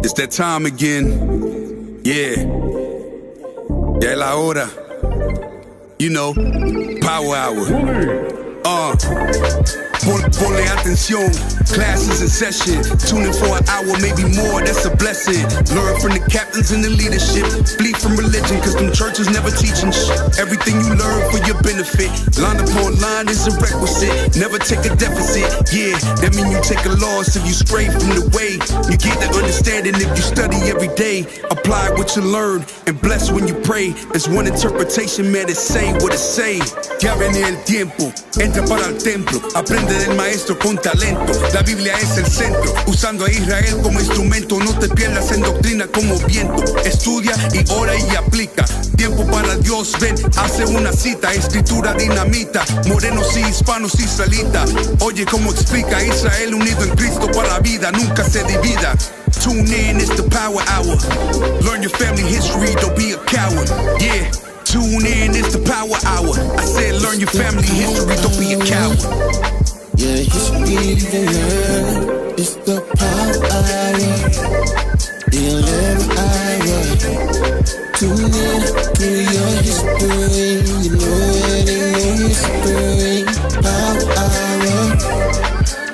It's that time again. Yeah. Ya es la hora. You know, power hour. Ponle atención, class is in session. Tune in for an hour, maybe more, that's a blessing. Learn from the captains and the leadership. Flee from religion, cause them churches never teaching shit. Everything you learn for your benefit. Line upon line is a requisite. Never take a deficit, yeah. That mean you take a loss if you stray from the way. You get the understanding if you study every day. Apply what you learn and bless when you pray. There's one interpretation, man, it say what it say. Ya viene el tiempo, entra para el templo. Aprende del maestro con talento. La Biblia es el centro, usando a Israel como instrumento. No te pierdas en doctrina como viento. Estudia y ora y aplica. Tiempo para Dios, ven, hace una cita. Escritura dinamita, morenos y hispanos israelitas. Oye cómo explica Israel unido en Cristo para la vida, nunca se divida. Tune in, it's the power hour. Learn your family history, don't be a coward. Yeah. Tune in, it's the power hour. I said learn your family history, don't be a coward. Yeah, history to learn. It's the power hour. The 11th hour. Tune in to your history. You know it ain't no mystery. Power hour.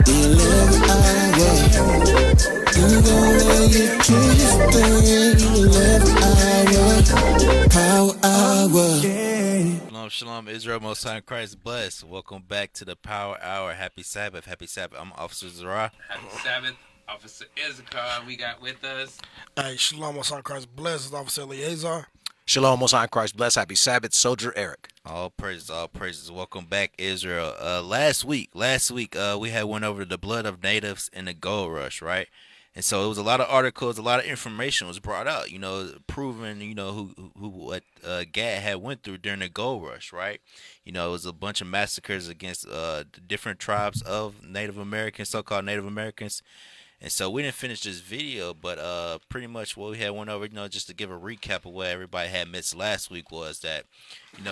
The 11th hour. You gon' learn your true history. 11th hour. Power hour. Shalom, Israel, Most High in Christ, bless. Welcome back to the Power Hour. Happy Sabbath, happy Sabbath. I'm Officer Zara. Happy Sabbath, Officer Issachar. We got with us. Hey, Shalom, Most High in Christ, bless. It's Officer Eleazar. Shalom, Most High in Christ, bless. Happy Sabbath, Soldier Eric. All praises, all praises. Welcome back, Israel. Last week, we had went over the blood of natives in the gold rush, right? And so it was a lot of articles, a lot of information was brought out, proving, what Gad had went through during the gold rush, right? It was a bunch of massacres against different tribes of Native Americans, so-called Native Americans. And so we didn't finish this video, but pretty much what we had went over, just to give a recap of what everybody had missed last week was that,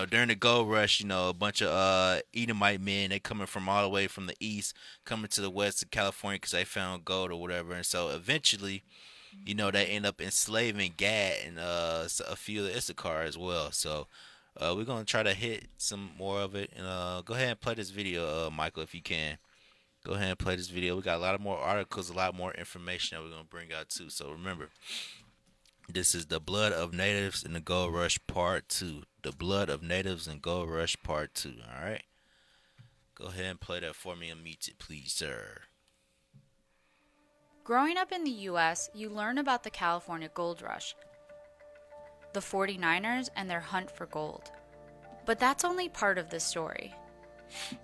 during the gold rush, a bunch of Edomite men, they coming from all the way from the east, coming to the west of California because they found gold or whatever. And so eventually, they end up enslaving Gad and a few of the Issachar as well. So we're going to try to hit some more of it. And go ahead and play this video, Michael, if you can. Go ahead and play this video. We got a lot of more articles, a lot more information that we're going to bring out too. So remember, this is the blood of natives in the gold rush part 2. The blood of natives in gold rush part 2. All right. Go ahead and play that for me and mute it, please, sir. Growing up in the U.S., you learn about the California gold rush, the 49ers and their hunt for gold. But that's only part of the story.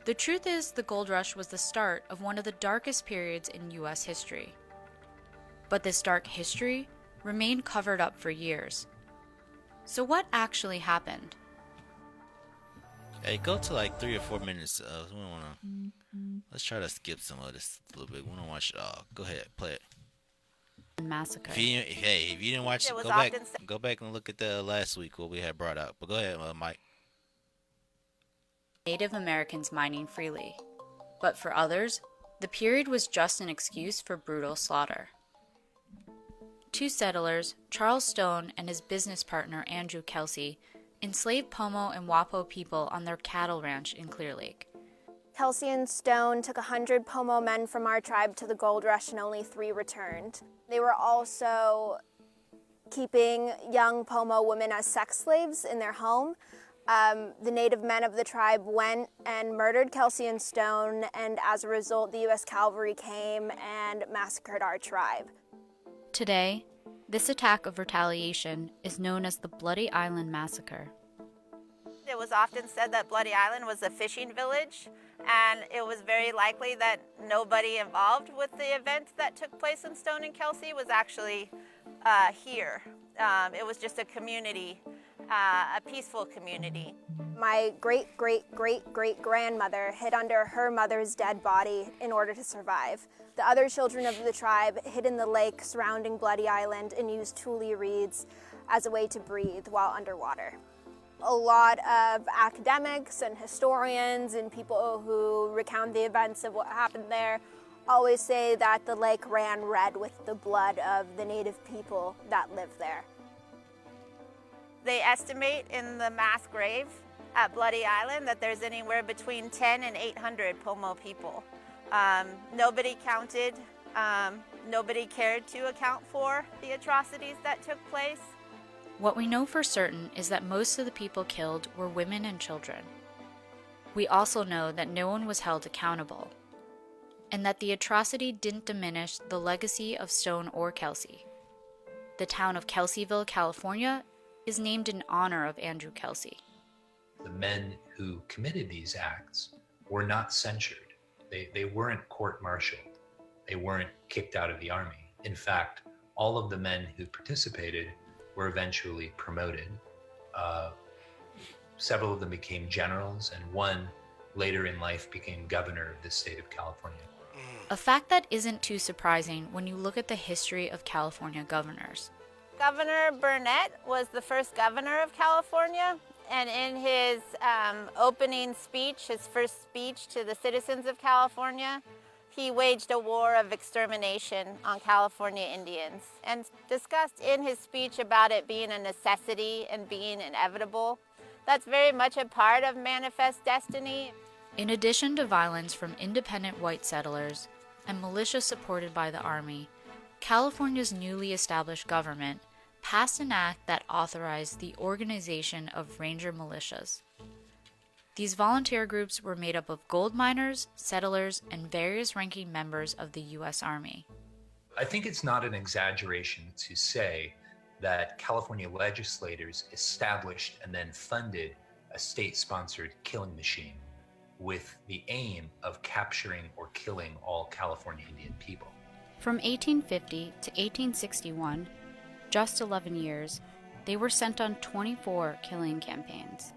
The truth is, the gold rush was the start of one of the darkest periods in U.S. history. But this dark history remained covered up for years. So what actually happened? Hey, go to like 3 or 4 minutes. Let's try to skip some of this a little bit. We don't watch it all. Go ahead, play it. Massacre. If you didn't watch it, go back and look at the last week what we had brought out. But go ahead, Mike. Native Americans mining freely. But for others, the period was just an excuse for brutal slaughter. 2 settlers, Charles Stone and his business partner Andrew Kelsey, enslaved Pomo and Wapo people on their cattle ranch in Clear Lake. Kelsey and Stone took 100 Pomo men from our tribe to the gold rush and only 3 returned. They were also keeping young Pomo women as sex slaves in their home. The native men of the tribe went and murdered Kelsey and Stone, and as a result, the U.S. Cavalry came and massacred our tribe. Today, this attack of retaliation is known as the Bloody Island Massacre. It was often said that Bloody Island was a fishing village, and it was very likely that nobody involved with the event that took place in Stone and Kelsey was actually here. It was just a community, a peaceful community. My great-great-great-great-grandmother hid under her mother's dead body in order to survive. The other children of the tribe hid in the lake surrounding Bloody Island and used tule reeds as a way to breathe while underwater. A lot of academics and historians and people who recount the events of what happened there always say that the lake ran red with the blood of the native people that lived there. They estimate in the mass grave at Bloody Island that there's anywhere between 10 and 800 Pomo people. Nobody counted, nobody cared to account for the atrocities that took place. What we know for certain is that most of the people killed were women and children. We also know that no one was held accountable, and that the atrocity didn't diminish the legacy of Stone or Kelsey. The town of Kelseyville, California, is named in honor of Andrew Kelsey. The men who committed these acts were not censured. They weren't court-martialed. They weren't kicked out of the army. In fact, all of the men who participated were eventually promoted. Several of them became generals, and one later in life became governor of the state of California. A fact that isn't too surprising when you look at the history of California governors. Governor Burnett was the first governor of California, and in his opening speech, his first speech to the citizens of California, he waged a war of extermination on California Indians and discussed in his speech about it being a necessity and being inevitable. That's very much a part of Manifest Destiny. In addition to violence from independent white settlers and militias supported by the Army, California's newly established government passed an act that authorized the organization of ranger militias. These volunteer groups were made up of gold miners, settlers, and various ranking members of the U.S. Army. I think it's not an exaggeration to say that California legislators established and then funded a state-sponsored killing machine with the aim of capturing or killing all California Indian people. From 1850 to 1861, just 11 years, they were sent on 24 killing campaigns.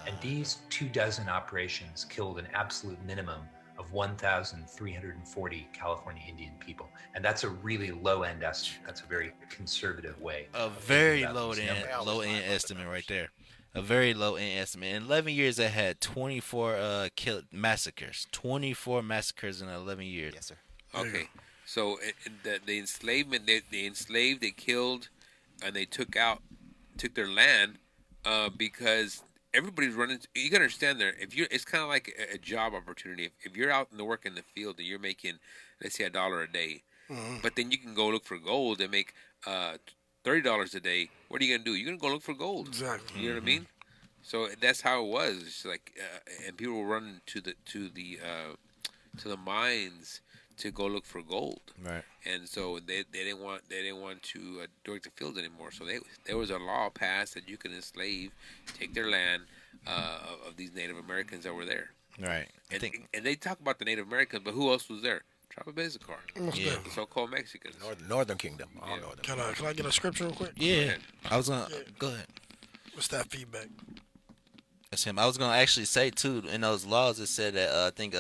And these 24 operations killed an absolute minimum of 1,340 California Indian people. And that's a really low-end estimate. That's a very conservative way. A very low-end estimate right there. A very low-end estimate. In 11 years, they had 24 massacres. 24 massacres in 11 years. Yes, sir. Okay. So the enslavement, they enslaved, they killed, and they took their land because everybody's running. You gotta understand there. It's kind of like a job opportunity. If you're out in the work in the field and you're making, let's say, $1 a day, but then you can go look for gold and make $30 a day. What are you gonna do? You're gonna go look for gold. Exactly. You know what I mean? So that's how it was. It's like, and people were running to the mines to go look for gold. Right. And so they didn't want to work the fields anymore. So there was a law passed that you can enslave, take their land of these Native Americans that were there. Right. And they talk about the Native Americans, but who else was there? Tribe of Issachar. Yeah. The so-called Mexicans. Northern Kingdom. All Yeah. Northern. Can I get a scripture real quick? Yeah. I was gonna go ahead. What's that feedback? That's him. I was gonna actually say too, in those laws it said that I think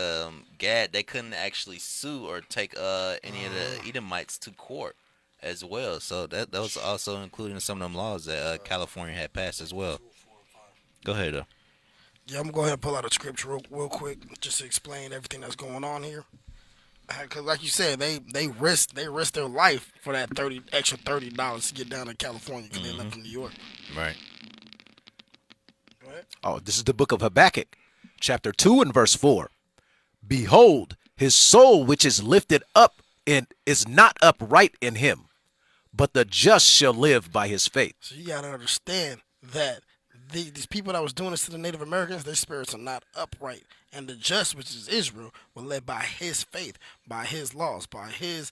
Gad, they couldn't actually sue or take any of the Edomites to court as well. So that was also included in some of them laws that California had passed as well. Go ahead though. Yeah, I'm gonna go ahead and pull out a scripture real quick just to explain everything that's going on here. Because like you said, they risked their life for that extra $30 to get down to California because they left from New York. Right. Go ahead. Oh, this is the book of Habakkuk, chapter 2 and verse 4. Behold, his soul which is lifted up is not upright in him, but the just shall live by his faith. So you gotta understand that these people that was doing this to the Native Americans, their spirits are not upright. And the just, which is Israel, were led by his faith, by his laws, by his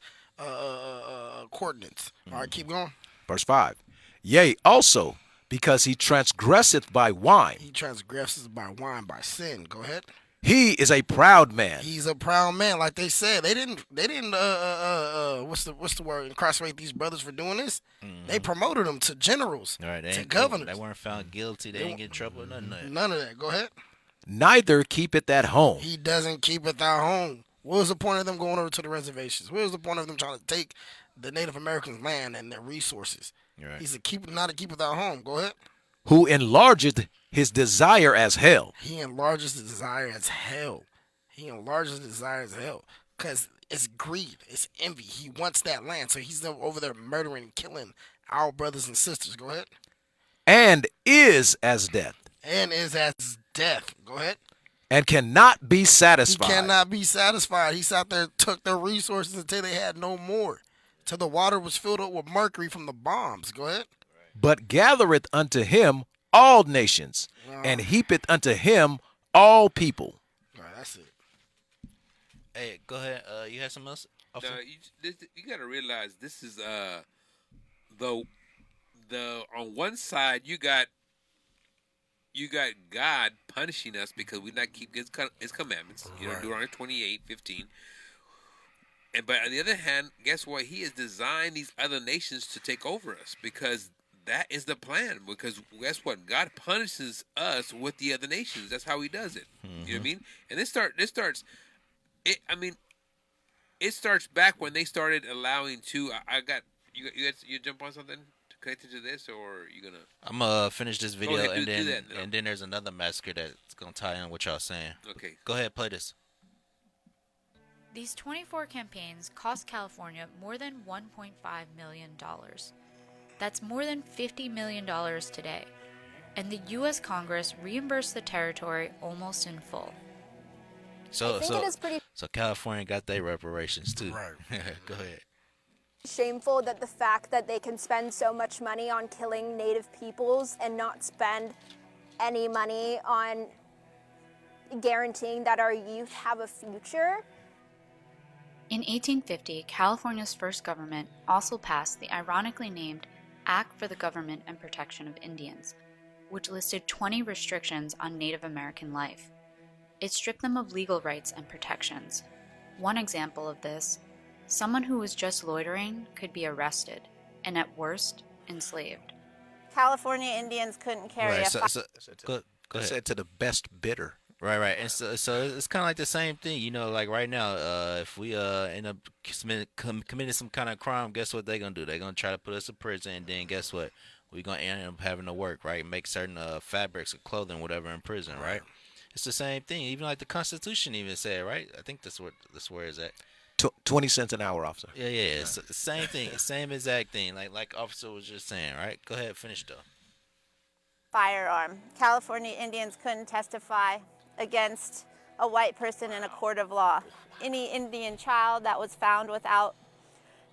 coordinates. All right, keep going. Verse 5. Yea, also, because he transgresseth by wine. He transgresses by wine, by sin. Go ahead. He is a proud man. He's a proud man, like they said. They didn't what's the word? Incarcerate these brothers for doing this. They promoted them to generals, Right. to governors. They weren't found guilty. They didn't get in trouble. None of that. None of that. Go ahead. Neither keepeth at home. He doesn't keep it at home. What was the point of them going over to the reservations? What was the point of them trying to take the Native Americans' land and their resources? Right. He's not to keep it at home. Go ahead. Who enlargeth his desire as hell. He enlarges the desire as hell. He enlarges the desire as hell. Because it's greed. It's envy. He wants that land, so he's over there murdering and killing our brothers and sisters. Go ahead. and is as death, And is as death. Go ahead. and cannot be He satisfied. cannot be satisfied. He sat there, took their resources until they had no more, till the water was filled up with mercury from the bombs. Go ahead. But gathereth unto him all nations, and heapeth unto him all people. All right, that's it. Hey, go ahead. You had something else? No, you got to realize this is the on one side you got God punishing us because we not keep his commandments. You know, Deuteronomy 28:15. And but on the other hand, guess what? He has designed these other nations to take over us because that is the plan. Because guess what? God punishes us with the other nations. That's how he does it. You know what I mean? And this starts. It starts back when they started allowing to. You jump on something connected to this, or you gonna? I'm gonna finish this video ahead, and do then that. and then there's another massacre that's gonna tie in what y'all saying. Okay. Go ahead, play this. These 24 campaigns cost California more than $1.5 million. That's more than $50 million today. And the U.S. Congress reimbursed the territory almost in full. So think it is pretty so California got their reparations too. Right. Go ahead. shameful that the fact that they can spend so much money on killing native peoples and not spend any money on guaranteeing that our youth have a future. In 1850, California's first government also passed the ironically named Act for the Government and Protection of Indians, which listed 20 restrictions on Native American life. It stripped them of legal rights and protections. One example of this, someone who was just loitering could be arrested and at worst, enslaved. California Indians couldn't carry Right. a Go I ahead. said to the best bidder. Right. And so it's kind of like the same thing, you know. Like right now, if we end up committing some kind of crime, guess what they're gonna do? They're gonna try to put us in prison, and then guess what? We're gonna end up having to work, right? Make certain fabrics or clothing, whatever, in prison, right? It's the same thing. Even like the Constitution even said, right? I think that's where it's at. 20 cents an hour, officer. Yeah. It's the same thing, same exact thing. Like officer was just saying, right? Go ahead, finish though. firearm. California Indians couldn't testify against a white person in a court of law. Any Indian child that was found without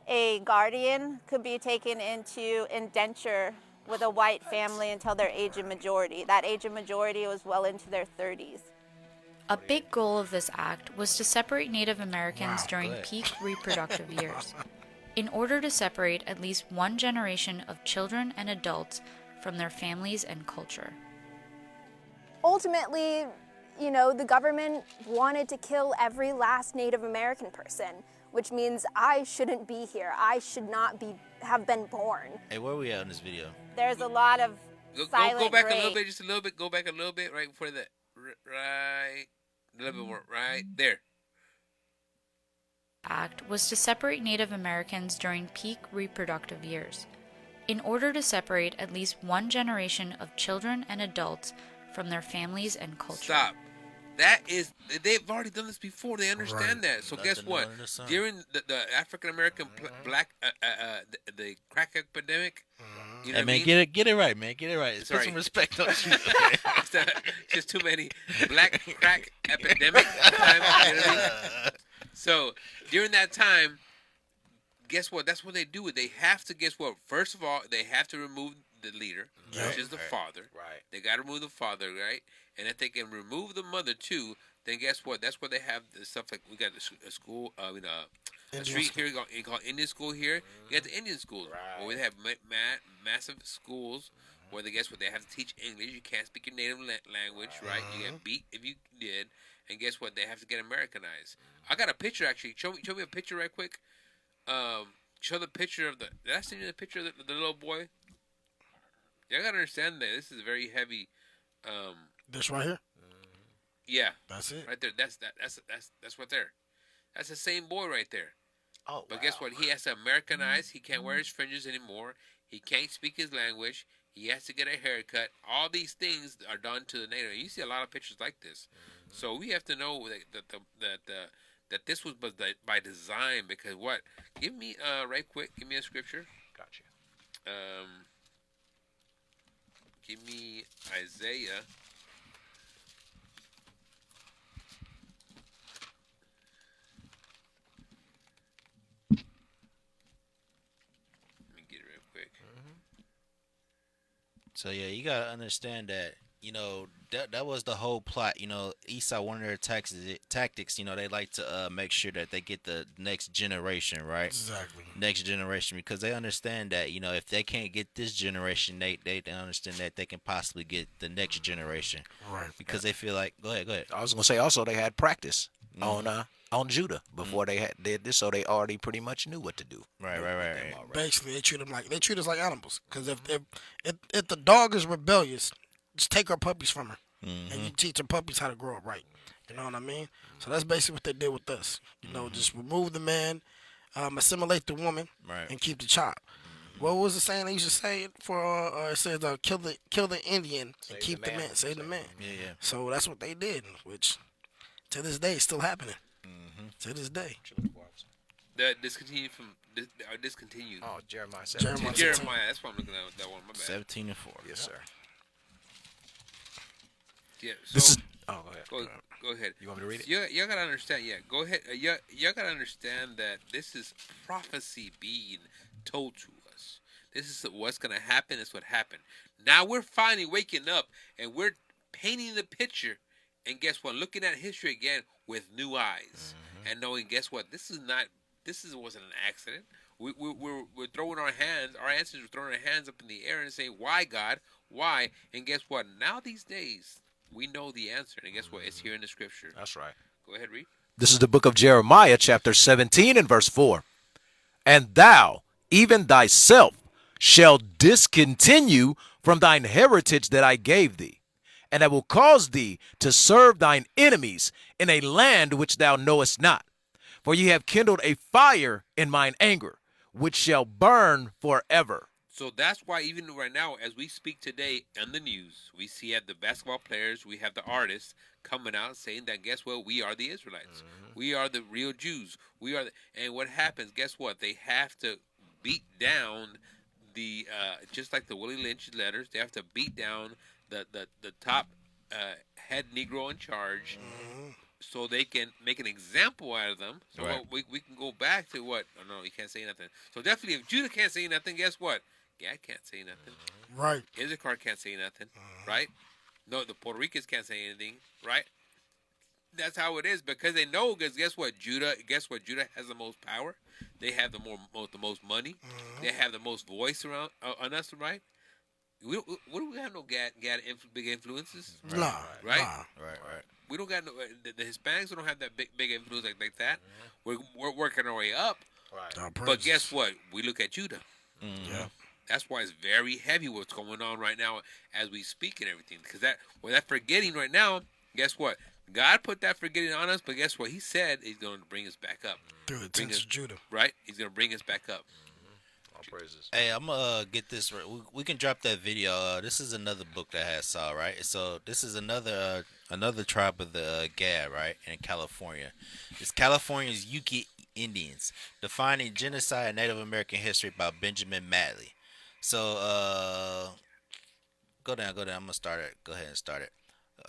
a guardian could be taken into indenture with a white family until their age of majority. That age of majority was well into their 30s. A big goal of this act was to separate Native Americans during good. peak reproductive years, in order to separate at least one generation of children and adults from their families and culture. Ultimately, you know, the government wanted to kill every last Native American person, which means I shouldn't be here. I should not have been born. Hey, where we at in this video? There's a lot of silent Go back rape. a little bit, just a little bit. Go back a little bit, right before that. Right, a little bit more. Right there. Act was to separate Native Americans during peak reproductive years, in order to separate at least one generation of children and adults from their families and culture. Stop. They've already done this before. They understand that. So guess Nothing what? under the sun. During the African American black the crack epidemic, you know Hey what I man, mean? get it right, man. Get it right. Put Sorry. some respect on you. Just too many black crack epidemic time. You know what I mean? So during that time, guess what? That's what they do. They have to guess what? First of all, they have to remove the leader, which is the father. Right. They got to remove the father, right? And if they can remove the mother too, then guess what? That's where they have the stuff like we got a school, a street here called Indian school here. You got the Indian schools where they have massive schools where they guess what? They have to teach English. You can't speak your native language, right? You get beat if you did. And guess what? They have to get Americanized. I got a picture actually. Show me a picture right quick. Show the picture of the. Did I send you the picture of the little boy? You gotta understand that this is very heavy. This right here? Yeah, That's it. right there. That's what there. That's the same boy right there. Oh, But guess what? He has to Americanize. He can't wear his fringes anymore. He can't speak his language. He has to get a haircut. All these things are done to the native. You see a lot of pictures like this. So we have to know that that this was by design. Because what? Give me right quick. Give me a scripture. Gotcha. Give me Isaiah. Let me get it real quick. So yeah, you gotta understand that that was the whole plot. Esau, one of their tactics. They like to make sure that they get the next generation, right? Exactly. Next generation, because they understand that if they can't get this generation, they understand that they can possibly get the next generation, Right. because they feel like go ahead. I was gonna say also they had practice on Judah before they did this, so they already pretty much knew what to do. Right. Basically, they treat us like animals. Because if the dog is rebellious, just take her puppies from her, and you teach her puppies how to grow up right. You know what I mean? So that's basically what they did with us. Just remove the man, assimilate the woman, Right. and keep the child. What was the saying they used to say for? It says, "Kill the Indian and keep the man. Save the man." Yeah. So that's what they did, which to this day is still happening. To this day. Discontinued. Oh, Jeremiah 17. Jeremiah. That's why I'm looking at that one. My bad. 17 and 4. Yes, sir. Yeah. So, This is. Oh, go ahead. Go ahead. You want me to read it? You gotta understand. Yeah, go ahead. You gotta understand that this is prophecy being told to us. This is what's gonna happen. Is what happened. Now we're finally waking up and we're painting the picture. And guess what? Looking at history again with new eyes and knowing, guess what? This wasn't an accident. We're throwing our hands. Our ancestors were throwing their hands up in the air and saying, "Why, God? Why?" And guess what? Now these days. We know the answer, and guess what? It's here in the scripture. That's right. Go ahead, read. This is the book of Jeremiah, chapter 17 and verse 4. And thou, even thyself, shall discontinue from thine heritage that I gave thee, and I will cause thee to serve thine enemies in a land which thou knowest not. For ye have kindled a fire in mine anger, which shall burn forever. So that's why even right now, as we speak today on the news, we see the basketball players, we have the artists coming out saying that, guess what? We are the Israelites. We are the real Jews. And what happens, guess what? They have to beat down the, just like the Willie Lynch letters, they have to beat down the top head Negro in charge so they can make an example out of them. So Right. we can go back to what? Oh, no, you can't say nothing. So definitely if Judah can't say nothing, guess what? Gad can't say nothing. Right. Issachar can't say nothing. Right? No, the Puerto Ricans can't say anything. Right? That's how it is because they know. Because guess what? Judah has the most power. They have the most money. They have the most voice around on us. Right? We have no big influences. Nah. Right? Nah. Right. We don't got no. The Hispanics don't have that big influence like that. We're working our way up. Right. But guess what? We look at Judah. Yeah. That's why it's very heavy what's going on right now as we speak and everything. Because that forgetting right now, guess what? God put that forgetting on us, but guess what? He said He's going to bring us back up. Through the tents of Judah. Right? He's going to bring us back up. All praises. Hey, I'm gonna get this right. We can drop that video. This is another book that has Saul, right? So this is another tribe of the Gad, right, in California. It's California's Yuki Indians, defining genocide in Native American history by Benjamin Madley. So go down. I'm gonna start it. Go ahead and start it.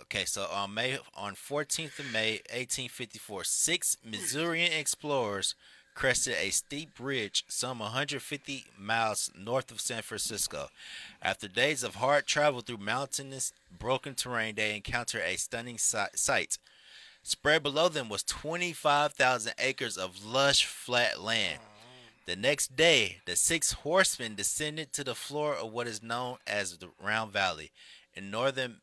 Okay, so on 14th of May, 1854, 6 Missourian explorers crested a steep ridge some 150 miles north of San Francisco. After days of hard travel through mountainous, broken terrain, they encountered a stunning sight. Spread below them was 25,000 acres of lush, flat land. The next day, the 6 horsemen descended to the floor of what is known as the Round Valley in northern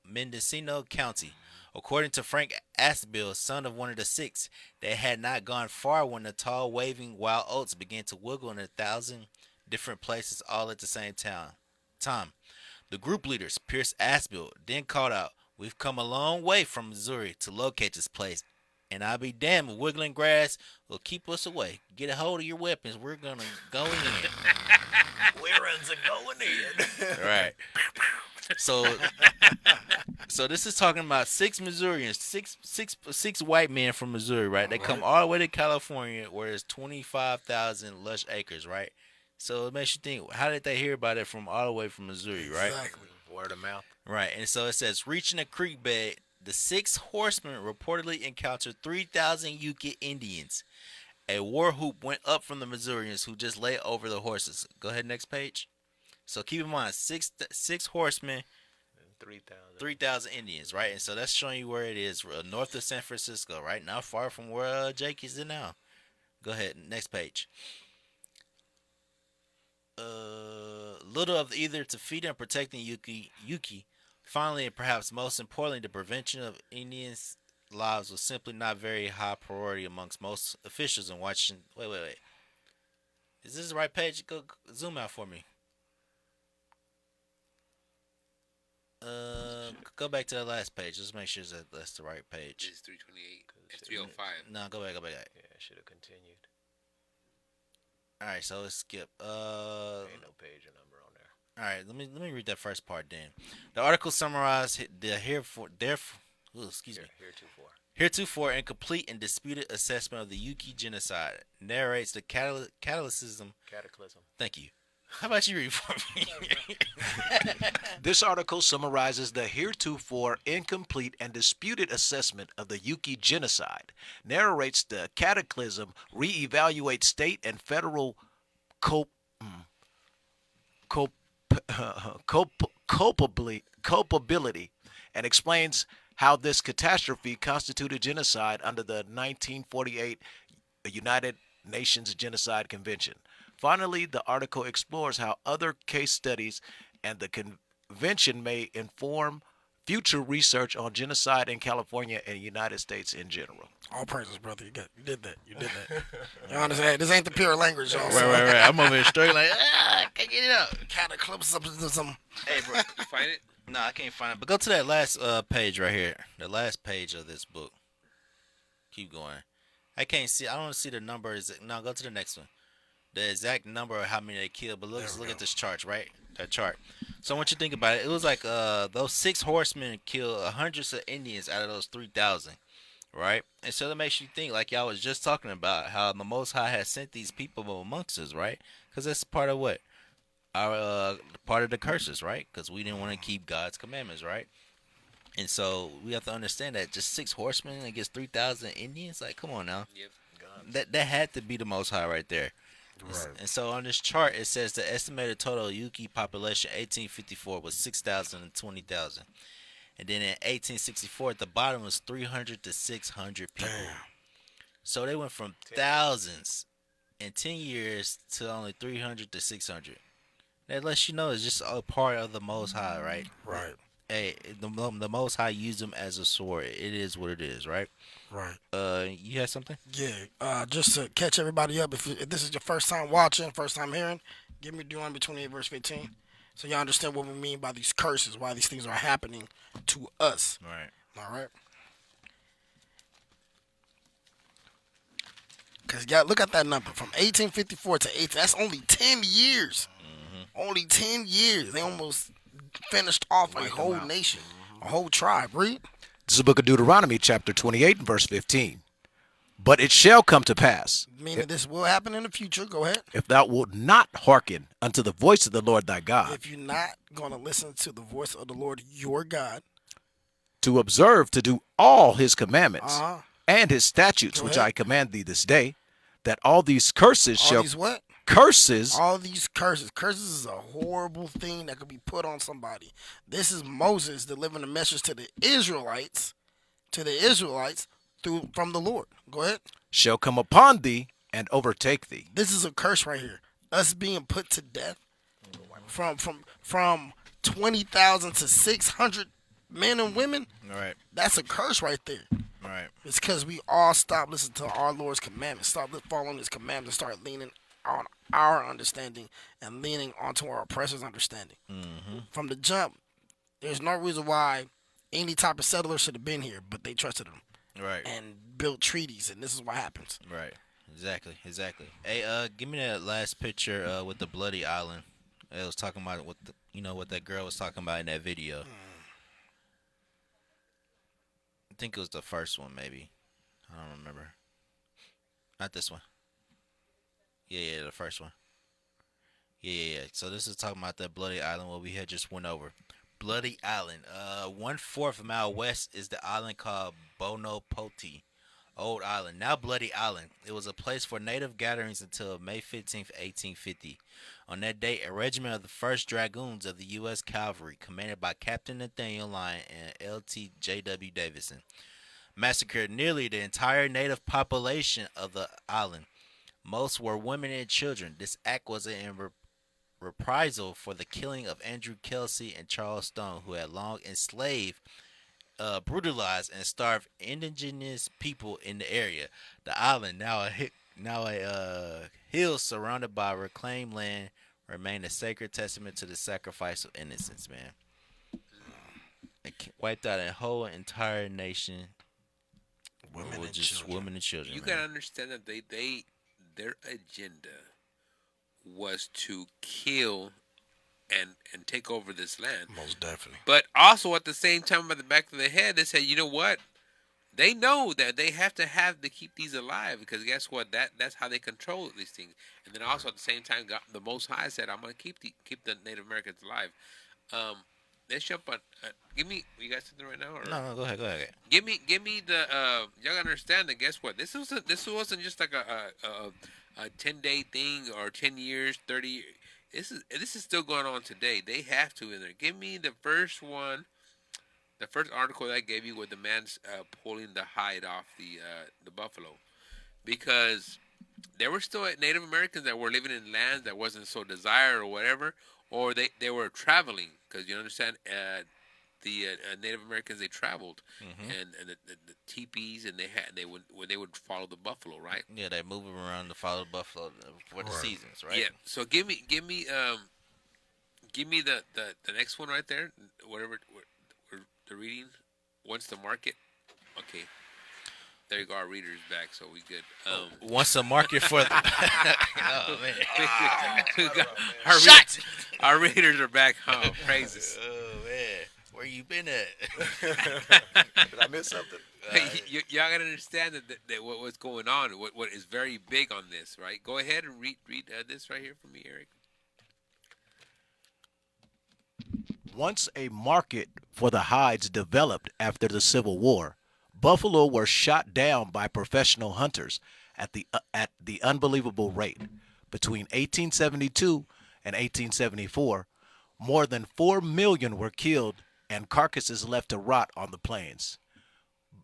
Mendocino County. According to Frank Aspel, son of one of the 6, they had not gone far when the tall, waving wild oats began to wiggle in 1,000 different places all at the same time. The group leaders, Pierce Aspel, then called out, "We've come a long way from Missouri to locate this place, and I'll be damned if wiggling grass will keep us away. Get a hold of your weapons. We're going to go in." We're going in. Right. So, so this is talking about 6 Missourians, six white men from Missouri, right? They come all the way to California, where there's 25,000 lush acres, right? So it makes you think, how did they hear about it from all the way from Missouri, right? Exactly. Word of mouth. Right, and so it says, reaching a creek bed, the 6 horsemen reportedly encountered 3,000 Yuki Indians. A war whoop went up from the Missourians, who just lay over the horses. Go ahead, next page. So keep in mind, six horsemen, 3,000 Indians, right? And so that's showing you where it is, north of San Francisco, right? Not far from where Jake is in now. Go ahead, next page. Little of either to feed and protecting Yuki. Finally, and perhaps most importantly, the prevention of Indians' lives was simply not very high priority amongst most officials in Washington. Wait. Is this the right page? Go zoom out for me. Go back to the last page. Just make sure that that's the right page. It's 328. It's 305. No, go back. Yeah, it should have continued. All right, so let's skip. Ain't no page or number on there. All right, let me read that first part then. The article summarized the heretofore incomplete and disputed assessment of the Yuki genocide. Narrates the cataclysm. Thank you. How about you read for me? This article summarizes the heretofore incomplete and disputed assessment of the Yuki genocide, narrates the cataclysm, reevaluates state and federal culpability, and explains how this catastrophe constituted genocide under the 1948 United Nations Genocide Convention. Finally, the article explores how other case studies and the convention may inform future research on genocide in California and the United States in general. All praises, brother. You did that. You understand? This ain't the pure language, y'all. Right. I'm over here struggling like, can't get it out. Cataclysm. Hey, bro, You find it? no, I can't find it. But go to that last page right here. The last page of this book. Keep going. I can't see. I don't see the numbers. No, go to the next one. The exact number of how many they killed. But look at this chart, right? That chart. So I want you to think about it. It was like those 6 horsemen killed hundreds of Indians out of those 3,000, right? And so that makes you think, like y'all was just talking about, how the Most High has sent these people amongst us, right? Because that's part of what? Our part of the curses, right? Because we didn't want to keep God's commandments, right? And so we have to understand that just 6 horsemen against 3,000 Indians, like, come on now. Yep. That had to be the Most High right there. Right. And so on this chart, it says the estimated total Yuki population 1854 was 6,000 and 20,000. And then in 1864, at the bottom was 300 to 600 people. Damn. So they went from thousands in 10 years to only 300 to 600. That lets you know it's just a part of the Most High, right? Right. Hey, the Most High used them as a sword. It is what it is, right? Right. You had something? Yeah. Just to catch everybody up, if this is your first time watching, first time hearing, give me Deuteronomy 28 verse 15, so y'all understand what we mean by these curses, why these things are happening to us. Right. All right. Because y'all look at that number from 1854 to 18. That's only 10 years. Mm-hmm. Only 10 years. They almost finished off a whole nation, a whole tribe. Read. This is the book of Deuteronomy, chapter 28, and verse 15. But it shall come to pass. Meaning this will happen in the future. Go ahead. If thou wilt not hearken unto the voice of the Lord thy God. If you're not going to listen to the voice of the Lord your God. To observe to do all his commandments and his statutes, which I command thee this day, that all these curses all shall... These what? Curses. All these curses. Curses is a horrible thing that could be put on somebody. This is Moses delivering a message to the Israelites, from the Lord. Go ahead. Shall come upon thee and overtake thee. This is a curse right here. Us being put to death from 20,000 to 600 men and women. All right. That's a curse right there. All right. It's because we all stop listening to our Lord's commandments, stop following his commandments, start leaning on our understanding and leaning onto our oppressor's understanding. Mm-hmm. From the jump, there's no reason why any type of settler should have been here, but they trusted them. Right. And built treaties, and this is what happens. Right. Exactly. Hey, give me that last picture with the bloody island It was talking about what what that girl was talking about in that video. I think it was the first one, maybe. I don't remember. Not this one. Yeah, the first one. Yeah. So this is talking about that Bloody Island what we had just went over. Bloody Island. 1/4 mile west is the island called Bonopoti, Old Island, now Bloody Island. It was a place for native gatherings until May 15th, 1850. On that date, a regiment of the 1st Dragoons of the U.S. Cavalry, commanded by Captain Nathaniel Lyon and L.T. J.W. Davison, massacred nearly the entire native population of the island. Most were women and children. This act was in reprisal for the killing of Andrew Kelsey and Charles Stone, who had long enslaved, brutalized, and starved indigenous people in the area. The island, now a hill surrounded by reclaimed land, remained a sacred testament to the sacrifice of innocence. Man, it wiped out a whole entire nation. Women with and just children. women and children. You man. gotta understand that their agenda was to kill and take over this land. Most definitely. But also at the same time, at the back of their head, they said, you know what? They know that they have to keep these alive, because guess what? That's how they control these things. And then also at the same time, the Most High said, "I'm gonna keep the Native Americans alive." Let's jump on. Give me. You got something right now? Or? No, go ahead. Give me the. Y'all gotta understand that. Guess what? This wasn't just like a 10-day thing or 10 years, 30 years. This is still going on today. They have to in there. Give me the first one. The first article that I gave you, where the man's pulling the hide off the buffalo, because there were still Native Americans that were living in lands that wasn't so desired or whatever, or they were traveling, because you understand the Native Americans, they traveled, and the teepees, and they would follow the buffalo, right? Yeah, they move around to follow the buffalo for the seasons, right? Yeah. So give me the next one right there, whatever. The reading, once the market. Okay, there you go. Our reader's back, so we good. Once the market for the oh man, our readers are back home. Praises. Oh man, where you been at? Did I miss something? Y'all gotta understand that what's going on. What is very big on this, right? Go ahead and read this right here for me, Eric. Once a market for the hides developed after the Civil War, buffalo were shot down by professional hunters at the unbelievable rate. Between 1872 and 1874, more than 4 million were killed and carcasses left to rot on the plains.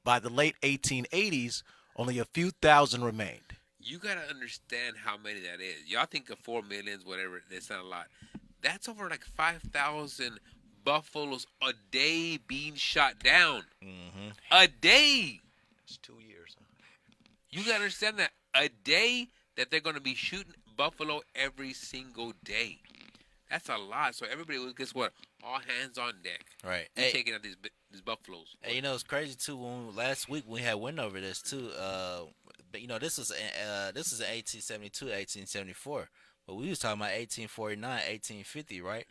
By the late 1880s, only a few thousand remained. You gotta understand how many that is. Y'all think of 4 million, whatever. That's not a lot. That's over like 5,000 buffaloes a day being shot down. A day. It's 2 years. You gotta understand that a day that they're gonna be shooting buffalo every single day. That's a lot. So everybody was, guess what? All hands on deck. Right. Hey, taking out these buffaloes. Hey, it's crazy too. Last week we had went over this too. But this was in 1872, 1874. But we was talking about 1849, 1850, right?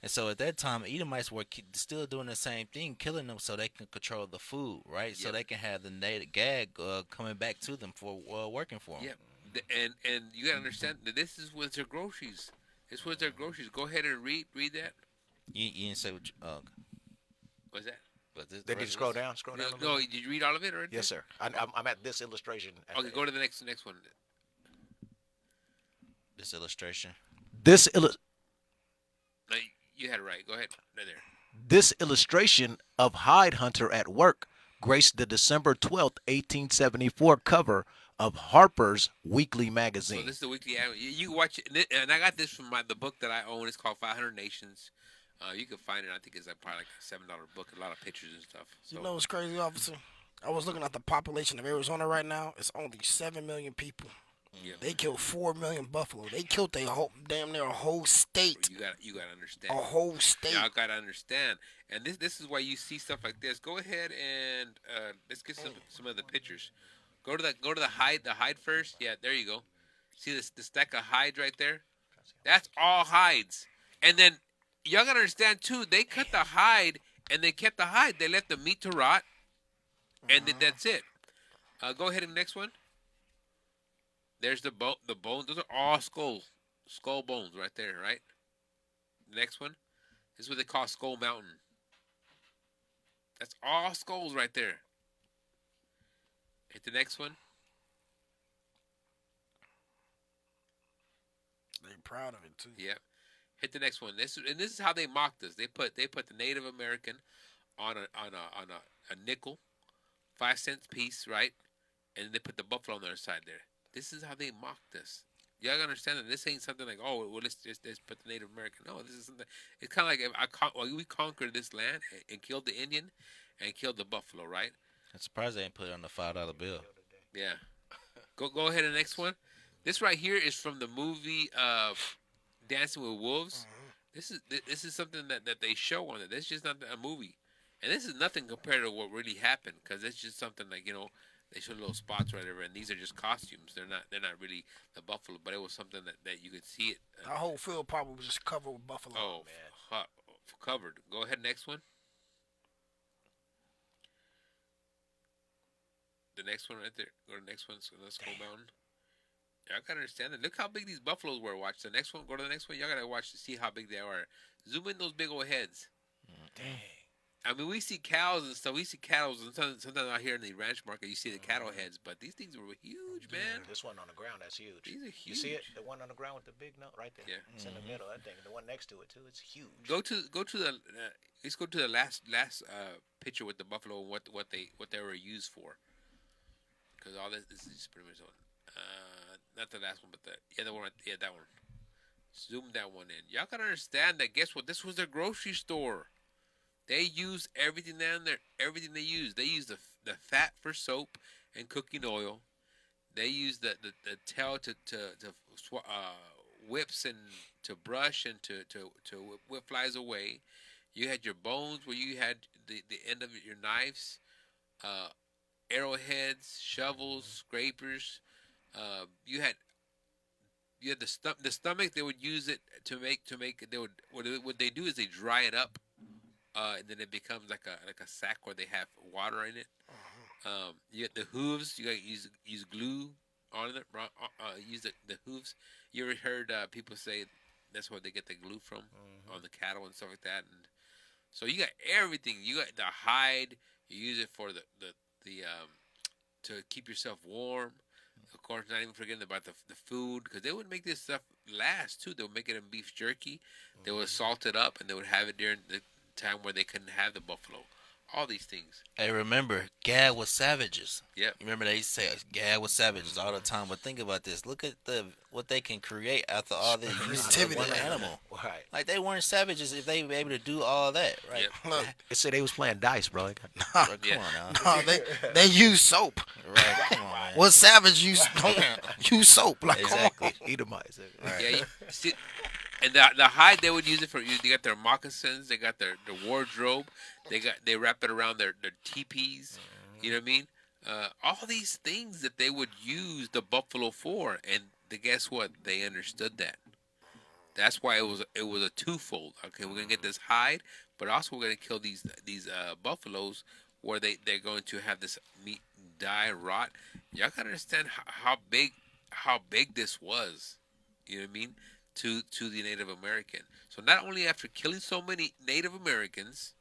And so at that time, Edomites were still doing the same thing, killing them so they can control the food, right? Yep. So they can have the native gag coming back to them for working for them. Yeah, and you gotta understand that this is with their groceries. This was their groceries. Go ahead and read that. You didn't say what. What's that? Did you scroll down? No, did you read all of it already? Yes, sir. I'm at this illustration. Okay, go to the next one. This illustration. No, you had it right. Go ahead. Right there. This illustration of Hide Hunter at work graced the December 12th, 1874 cover of Harper's Weekly magazine. So this is the weekly. You can watch it, and I got this from the book that I own. It's called 500 Nations. You can find it. I think it's probably like a $7 book. A lot of pictures and stuff. So. You know what's crazy, officer? I was looking at the population of Arizona right now. It's only 7 million people. Yeah. They killed 4 million buffalo. They killed damn near a whole state. You gotta understand. A whole state. Y'all gotta understand. And this is why you see stuff like this. Go ahead and let's get some of the pictures. Go to the hide first. Yeah, there you go. See the stack of hides right there? That's all hides. And then y'all gotta understand too. They cut the hide, and they kept the hide. They left the meat to rot, and then that's it. Go ahead and next one. There's the bone. The bones. Those are all skull bones right there. Right. Next one. This is what they call Skull Mountain. That's all skulls right there. Hit the next one. They're proud of it too. Yep. Hit the next one. This is how they mocked us. They put the Native American on a nickel, 5 cents piece, right? And they put the buffalo on the other side there. This is how they mocked us. You gotta understand that this ain't something like, oh, well, let's put the Native American. No, this is something. It's kind of like if we conquered this land and killed the Indian and killed the buffalo, right? I'm surprised they didn't put it on the $5 bill. Yeah. Go ahead. The next one. This right here is from the movie Dancing with Wolves. This is something that they show on it. This is just not a movie, and this is nothing compared to what really happened, because it's just something like, they show little spots right there, and these are just costumes. They're not really the buffalo, but it was something that you could see it. Our whole field probably was just covered with buffalo. Oh man, covered. Go ahead, next one. The next one right there. Go to the next one. So let's go mountain. Y'all gotta understand that. Look how big these buffaloes were. Watch the next one. Go to the next one. Y'all gotta watch to see how big they are. Zoom in those big old heads. Dang. I mean, we see cows and stuff. We see cattle, and sometimes out here in the ranch market, you see the cattle heads. But these things were huge, man. This one on the ground, that's huge. These are huge. You see it? The one on the ground with the big note right there. Yeah. It's in the middle. That thing. The one next to it too. It's huge. Go to the. Let's go to the last picture with the buffalo and what they were used for. Because all this is just pretty much on. Not the last one, but the other one. That one. Zoom that one in. Y'all gotta understand that. Guess what? This was their grocery store. They used everything down there. Everything they used. They used the fat for soap and cooking oil. They used the tail to whips and to brush and to whip flies away. You had your bones where you had the end of your knives, arrowheads, shovels, scrapers. You had the stomach. They would use it to make. They would what they do is they dry it up, and then it becomes like a sack where they have water in it. You get the hooves. You got to use glue on it. Use the hooves. You ever heard people say that's where they get the glue from on the cattle and stuff like that? And so you got everything. You got the hide. You use it for the to keep yourself warm. Of course, not even forgetting about the food, because they would make this stuff last too. They would make it in beef jerky. They would salt it up, and they would have it during the time where they couldn't have the buffalo. All these things. Hey, remember, Gad was savages. Yep. Remember they used to say Gad was savages all the time. But think about this. Look at what they can create after all the use of one animal. Right. Like, they weren't savages if they were able to do all that, right? Yep. Look, It said they was playing dice, bro. Bro, come Yeah. on now. no, they use soap. Right, come on, man. What savage don't use soap? Like, Exactly. Edomites. Right. Yeah. See, and the hide, they would use it for. They got their moccasins. They got their wardrobe. They wrap it around their teepees. You know what I mean? All these things that they would use the buffalo for, and guess what? They understood that. That's why it was a twofold. Okay, we're gonna get this hide, but also we're gonna kill these buffaloes where they're going to have this meat die, rot. Y'all gotta understand how big this was. You know what I mean? To the Native American. So not only after killing so many Native Americans,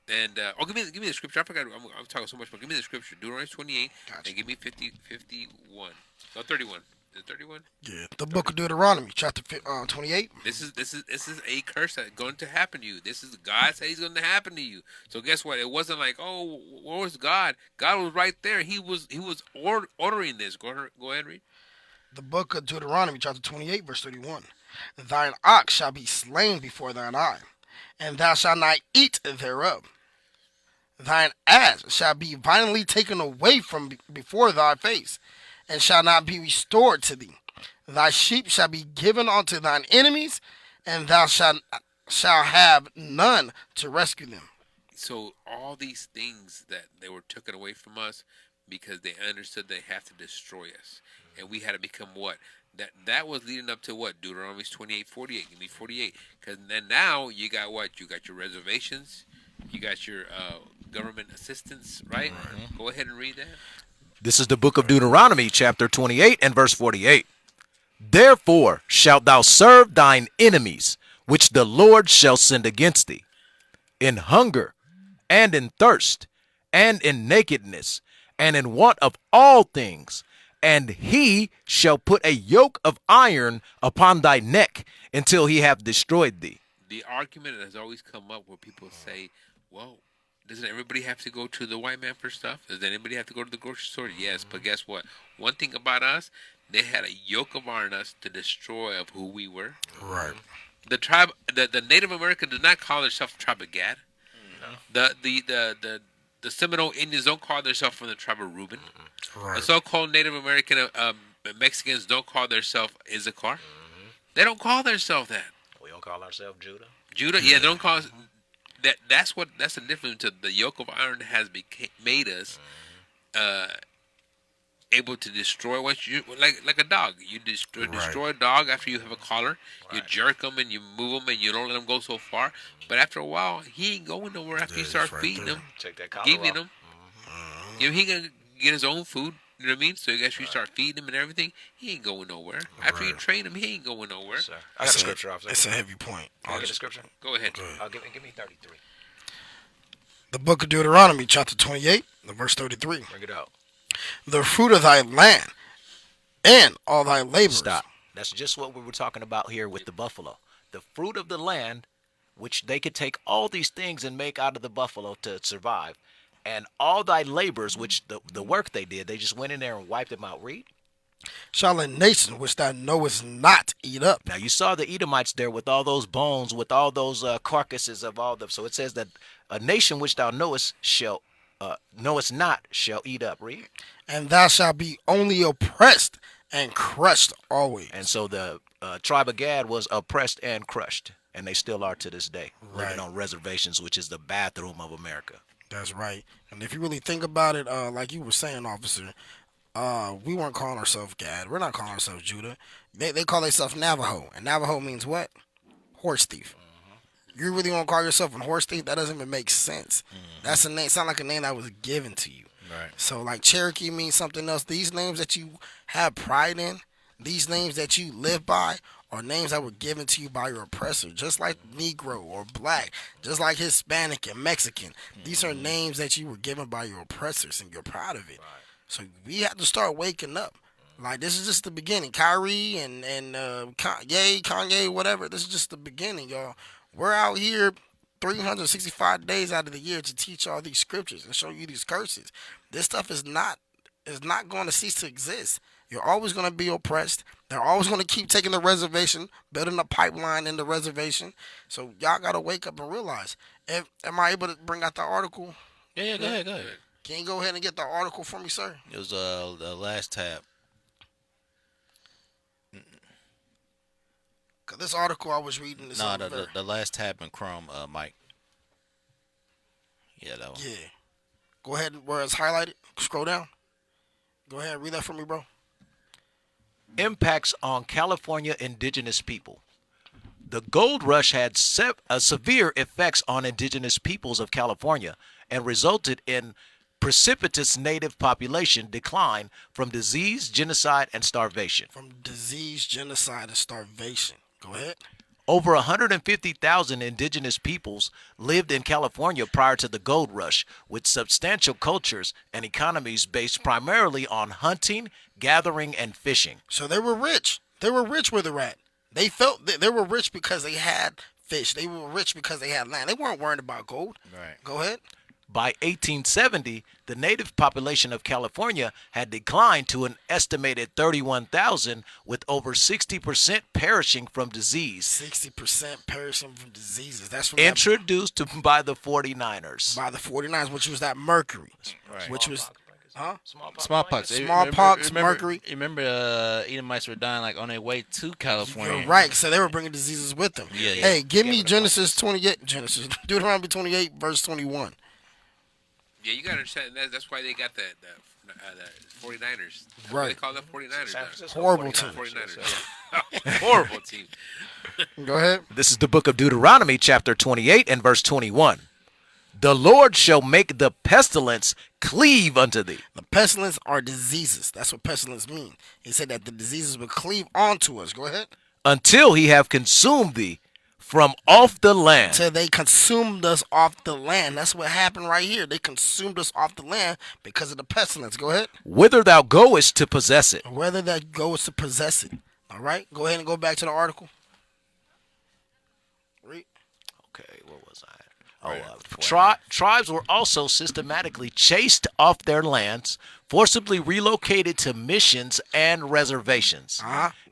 and give me the scripture. I forgot. I'm talking so much, but give me the scripture. Deuteronomy 28, Gotcha. and give me 51. No, 31. Is it 31? yeah, the book of Deuteronomy, chapter 28. This is a curse that's going to happen to you. This is God said He's going to happen to you. So guess what? It wasn't like, oh, where was God? God was right there. He was ordering this. Go ahead and read. The book of Deuteronomy, chapter 28, verse 31. Thine ox shall be slain before thine eye, and thou shalt not eat thereof. Thine ass shall be violently taken away from before thy face, and shall not be restored to thee. Thy sheep shall be given unto thine enemies, and thou shalt have none to rescue them. So all these things that they were taken away from us because they understood they have to destroy us. and we had to become what? That was leading up to what? Deuteronomy's 28:48. Give me 48. Because then now you got what? You got your reservations. You got your government assistance, right? Go ahead and read that. This is the book of Deuteronomy, chapter 28 and verse 48. Therefore shalt thou serve thine enemies, which the Lord shall send against thee, in hunger, and in thirst, and in nakedness, and in want of all things. And he shall put a yoke of iron upon thy neck until he have destroyed thee. The argument that has always come up where people say, well, doesn't everybody have to go to the white man for stuff? Does anybody have to go to the grocery store? Yes, but guess what? One thing about us, they had a yoke of iron on us to destroy of who we were. Right. The tribe, the Native American did not call themselves tribe of Gad. The Seminole Indians don't call themselves from the tribe of Reuben. Right. The so-called Native American Mexicans don't call themselves Issachar. They don't call themselves that. We don't call ourselves Judah. Judah, yeah, they don't call us that. That's the difference. To the yoke of iron has made us able to destroy what you like a dog. You destroy a dog after you have a collar. You jerk them and you move them and you don't let them go so far. But after a while, he ain't going nowhere after you start feeding him, giving him. You know, he gonna get his own food. You know what I mean? So as you start feeding him and everything, he ain't going nowhere. After you train him, he ain't going nowhere. Sir. I got a scripture off there. It's a heavy point. Can I get a scripture? Go ahead. Give me 33. The book of Deuteronomy, chapter 28, the verse 33. Bring it out. The fruit of thy land and all thy labors. Stop. That's just what we were talking about here with the buffalo. The fruit of the land, which they could take all these things and make out of the buffalo to survive, and all thy labors, which the work they did, they just went in there and wiped them out. Read. Shall a nation which thou knowest not eat up. Now you saw the Edomites there with all those bones, with all those carcasses of all them. So it says that a nation which thou knowest not shall eat up. Read. And thou shalt be only oppressed and crushed always. And so the tribe of Gad was oppressed and crushed, and they still are to this day, living on reservations, which is the bathroom of America. That's right. And if you really think about it, like you were saying, officer, we weren't calling ourselves Gad. We're not calling ourselves Judah. They call themselves Navajo. And Navajo means what? Horse thief. You really want to call yourself a horse thief? That doesn't even make sense. That's a name. Sound like a name that was given to you. Right. So like Cherokee means something else. These names that you have pride in, these names that you live by, are names that were given to you by your oppressor. Just like Negro or Black, just like Hispanic and Mexican. These are names that you were given by your oppressors, and you're proud of it. Right. So we have to start waking up. Like, this is just the beginning. Kyrie and Kanye, whatever. This is just the beginning, y'all. We're out here 365 days out of the year to teach all these scriptures and show you these curses. This stuff is not going to cease to exist. You're always going to be oppressed. They're always going to keep taking the reservation, building a pipeline in the reservation. So y'all got to wake up and realize. Am I able to bring out the article? Yeah, go ahead. Can you go ahead and get the article for me, sir? It was the last tab. Cause this article I was reading is the last tab in Chrome, Mike. Yeah, that one. Yeah. Go ahead where it's highlighted. Scroll down. Go ahead and read that for me, bro. Impacts on California indigenous people. The gold rush had severe effects on indigenous peoples of California and resulted in precipitous native population decline from disease, genocide, and starvation. Go ahead. Over 150,000 indigenous peoples lived in California prior to the gold rush, with substantial cultures and economies based primarily on hunting, gathering, and fishing. So they were rich. They were rich where they're at. They felt they were rich because they had fish. They were rich because they had land. They weren't worried about gold. Right. Go ahead. By 1870, the native population of California had declined to an estimated 31,000, with over 60% perishing from disease. 60% perishing from diseases. That's from introduced by the 49ers. By the 49ers, which was that mercury. Right. Which was... Huh? Smallpox. Mercury. You remember Edomites were dying like on their way to California. You're right. So they were bringing diseases with them. Yeah. Hey, give me Deuteronomy 28, verse 21. Yeah, you gotta understand that's why they got that the 49ers. Right. They call them 49ers. San now. Francisco Horrible 49ers, team. 49ers. Horrible team. Go ahead. This is the book of Deuteronomy, chapter 28 and verse 21. The Lord shall make the pestilence cleave unto thee. The pestilence are diseases. That's what pestilence means. He said that the diseases will cleave onto us. Go ahead. Until he have consumed thee from off the land. Until they consumed us off the land. That's what happened right here. They consumed us off the land because of the pestilence. Go ahead. Whither thou goest to possess it. Whether that goes to possess it. All right. Go ahead and go back to the article. Read. Okay, where was I? Tribes were also systematically chased off their lands, forcibly relocated to missions and reservations,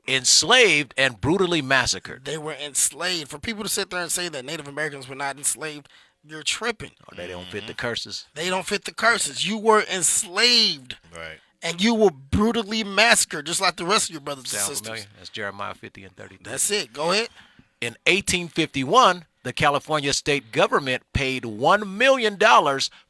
enslaved and brutally massacred. They were enslaved. For people to sit there and say that Native Americans were not enslaved, you're tripping. Oh, they don't fit the curses. They don't fit the curses. You were enslaved. Right. And you were brutally massacred, just like the rest of your brothers and Sound sisters. familiar? That's Jeremiah 50 and 33. That's it. Go ahead. In 1851, the California state government paid $1 million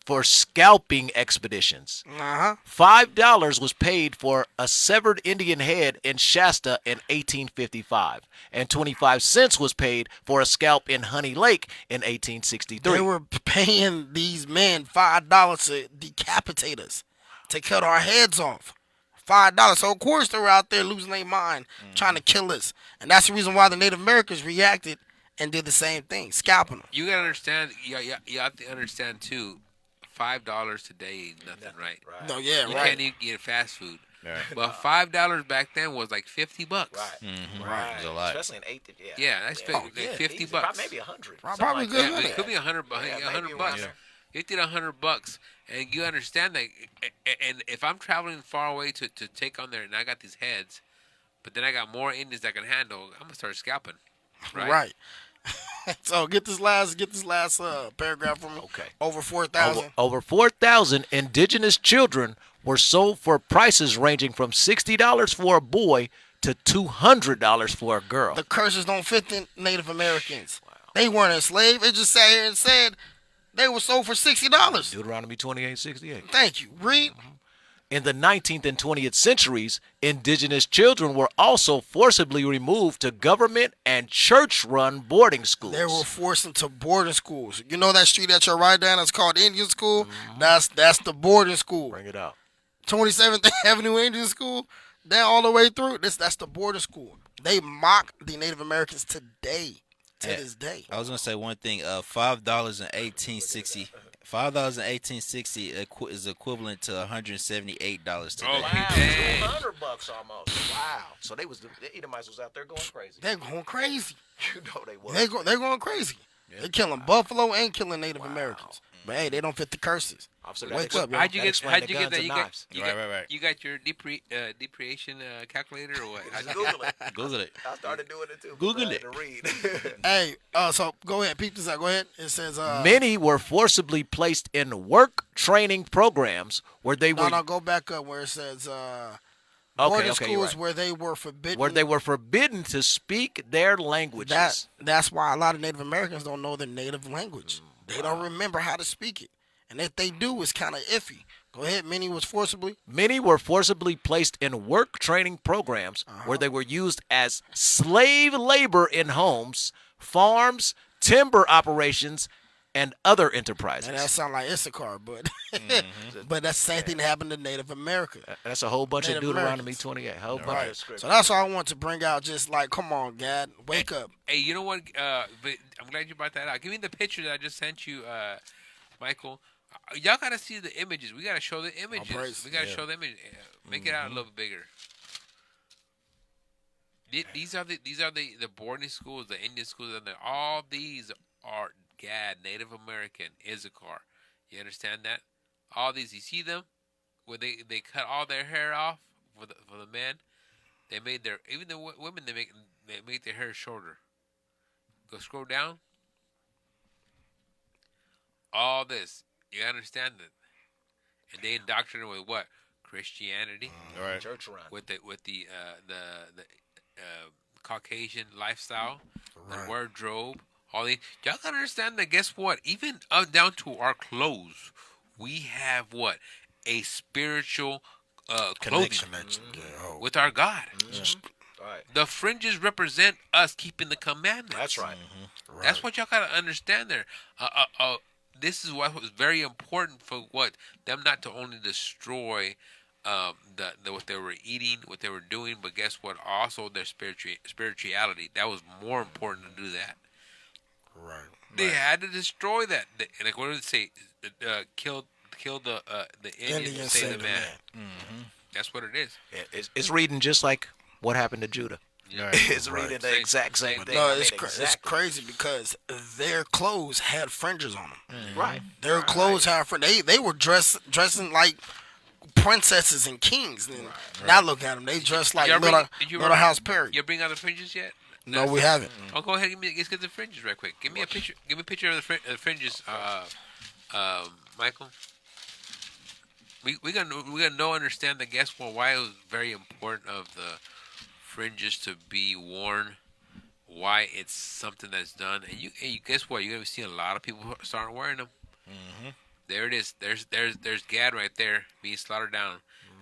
for scalping expeditions. $5 was paid for a severed Indian head in Shasta in 1855, and 25 cents was paid for a scalp in Honey Lake in 1863. They were paying these men $5 to decapitate us, to cut our heads off. $5. So of course they were out there losing their mind, trying to kill us, and that's the reason why the Native Americans reacted and did the same thing, scalping them. You gotta understand. You have to understand too. $5 today ain't nothing, right? No, yeah, you right. can't even get fast food. Right. But $5 back then was like $50. Right. Right. It's a lot. Especially in 18. Yeah, that's like $50. Maybe 100. Probably good. Yeah, it could be $100. $100. Yeah. You did $100, and you understand that. And if I'm traveling far away to take on there, and I got these heads, but then I got more Indians I can handle, I'm gonna start scalping. Right. So get this last paragraph for me. Okay. Over 4,000. Over 4,000 indigenous children were sold for prices ranging from $60 for a boy to $200 for a girl. The curses don't fit the Native Americans. Wow. They weren't enslaved. It just sat here and said they were sold for $60. Deuteronomy 28:68. Thank you. Read. In the 19th and 20th centuries, indigenous children were also forcibly removed to government and church-run boarding schools. They were forced into boarding schools. You know that street that you're right down that's called Indian School? That's the boarding school. Bring it out. 27th Avenue Indian School, down all the way through. That's the boarding school. They mock the Native Americans today. To this day. I was gonna say one thing. $5 in 1860. $5 in 1860 is equivalent to $178 today. Oh, Wow, dang. $200 almost. Wow. So the Edomites was out there going crazy. They're going crazy. You know they were. They're going crazy. They're killing buffalo and killing Native Americans. But hey, they don't fit the curses. Wake up, yo. How'd you get that? Right. You got your depreciation calculator or what? Google it. Google it. I started doing it too. Google it. To read. Hey, so go ahead. Peep this out. Go ahead. It says Many were forcibly placed in work training programs where they were. No, go back up where it says boarding schools right. where they were forbidden. Where they were forbidden to speak their languages. That's why a lot of Native Americans don't know their native language. They don't remember how to speak it. And if they do, it's kind of iffy. Go ahead. Many were forcibly placed in work training programs where they were used as slave labor in homes, farms, timber operations, and other enterprises. And that sounds like Issachar, but but that's the same thing that happened to Native America. That's a whole bunch Native of Deuteronomy Americans. 28. Whole bunch of scripture. So that's all I want to bring out. Just like, come on, Gad, wake up. Hey, you know what? But I'm glad you brought that out. Give me the picture that I just sent you, Michael. Y'all gotta see the images. We gotta show the images. We gotta show the image. Make it out a little bit bigger. These are the boarding schools, the Indian schools, and all these are Gad, Native American, Issachar. You understand that? All these, you see them, where they cut all their hair off for the men. They made even the women they make their hair shorter. Go scroll down. All this, you understand that, and they indoctrinate with what? Christianity, Right. Church run. with the Caucasian lifestyle, the wardrobe, all the y'all gotta understand that. Guess what? Even down to our clothes, we have what a spiritual Connection. clothing with our God. Right. The fringes represent us keeping the commandments. That's right. That's what y'all gotta understand there. This is what was very important for them not to only destroy what they were eating, what they were doing, but guess what? Also their spirituality. That was more important to do that. Right. They had to destroy that. And like, what did it say? Kill the Indian and save the man. That's what it is. It's reading just like what happened to Judah. It's reading the exact same thing. No, it's crazy because their clothes had fringes on them. Right. Their clothes had fringes. They were dressing like princesses and kings. And now look at them. They dress like little House Perry. You bring out the fringes yet? No, we haven't. Oh, go ahead. Let's get the fringes right quick. Give me a picture. Give me a picture of the fringes, Michael. We gotta understand that. Guess what? Why it was very important of the fringes to be worn. Why it's something that's done. And you guess what? You're gonna see a lot of people starting wearing them. There it is. There's Gad right there being slaughtered down.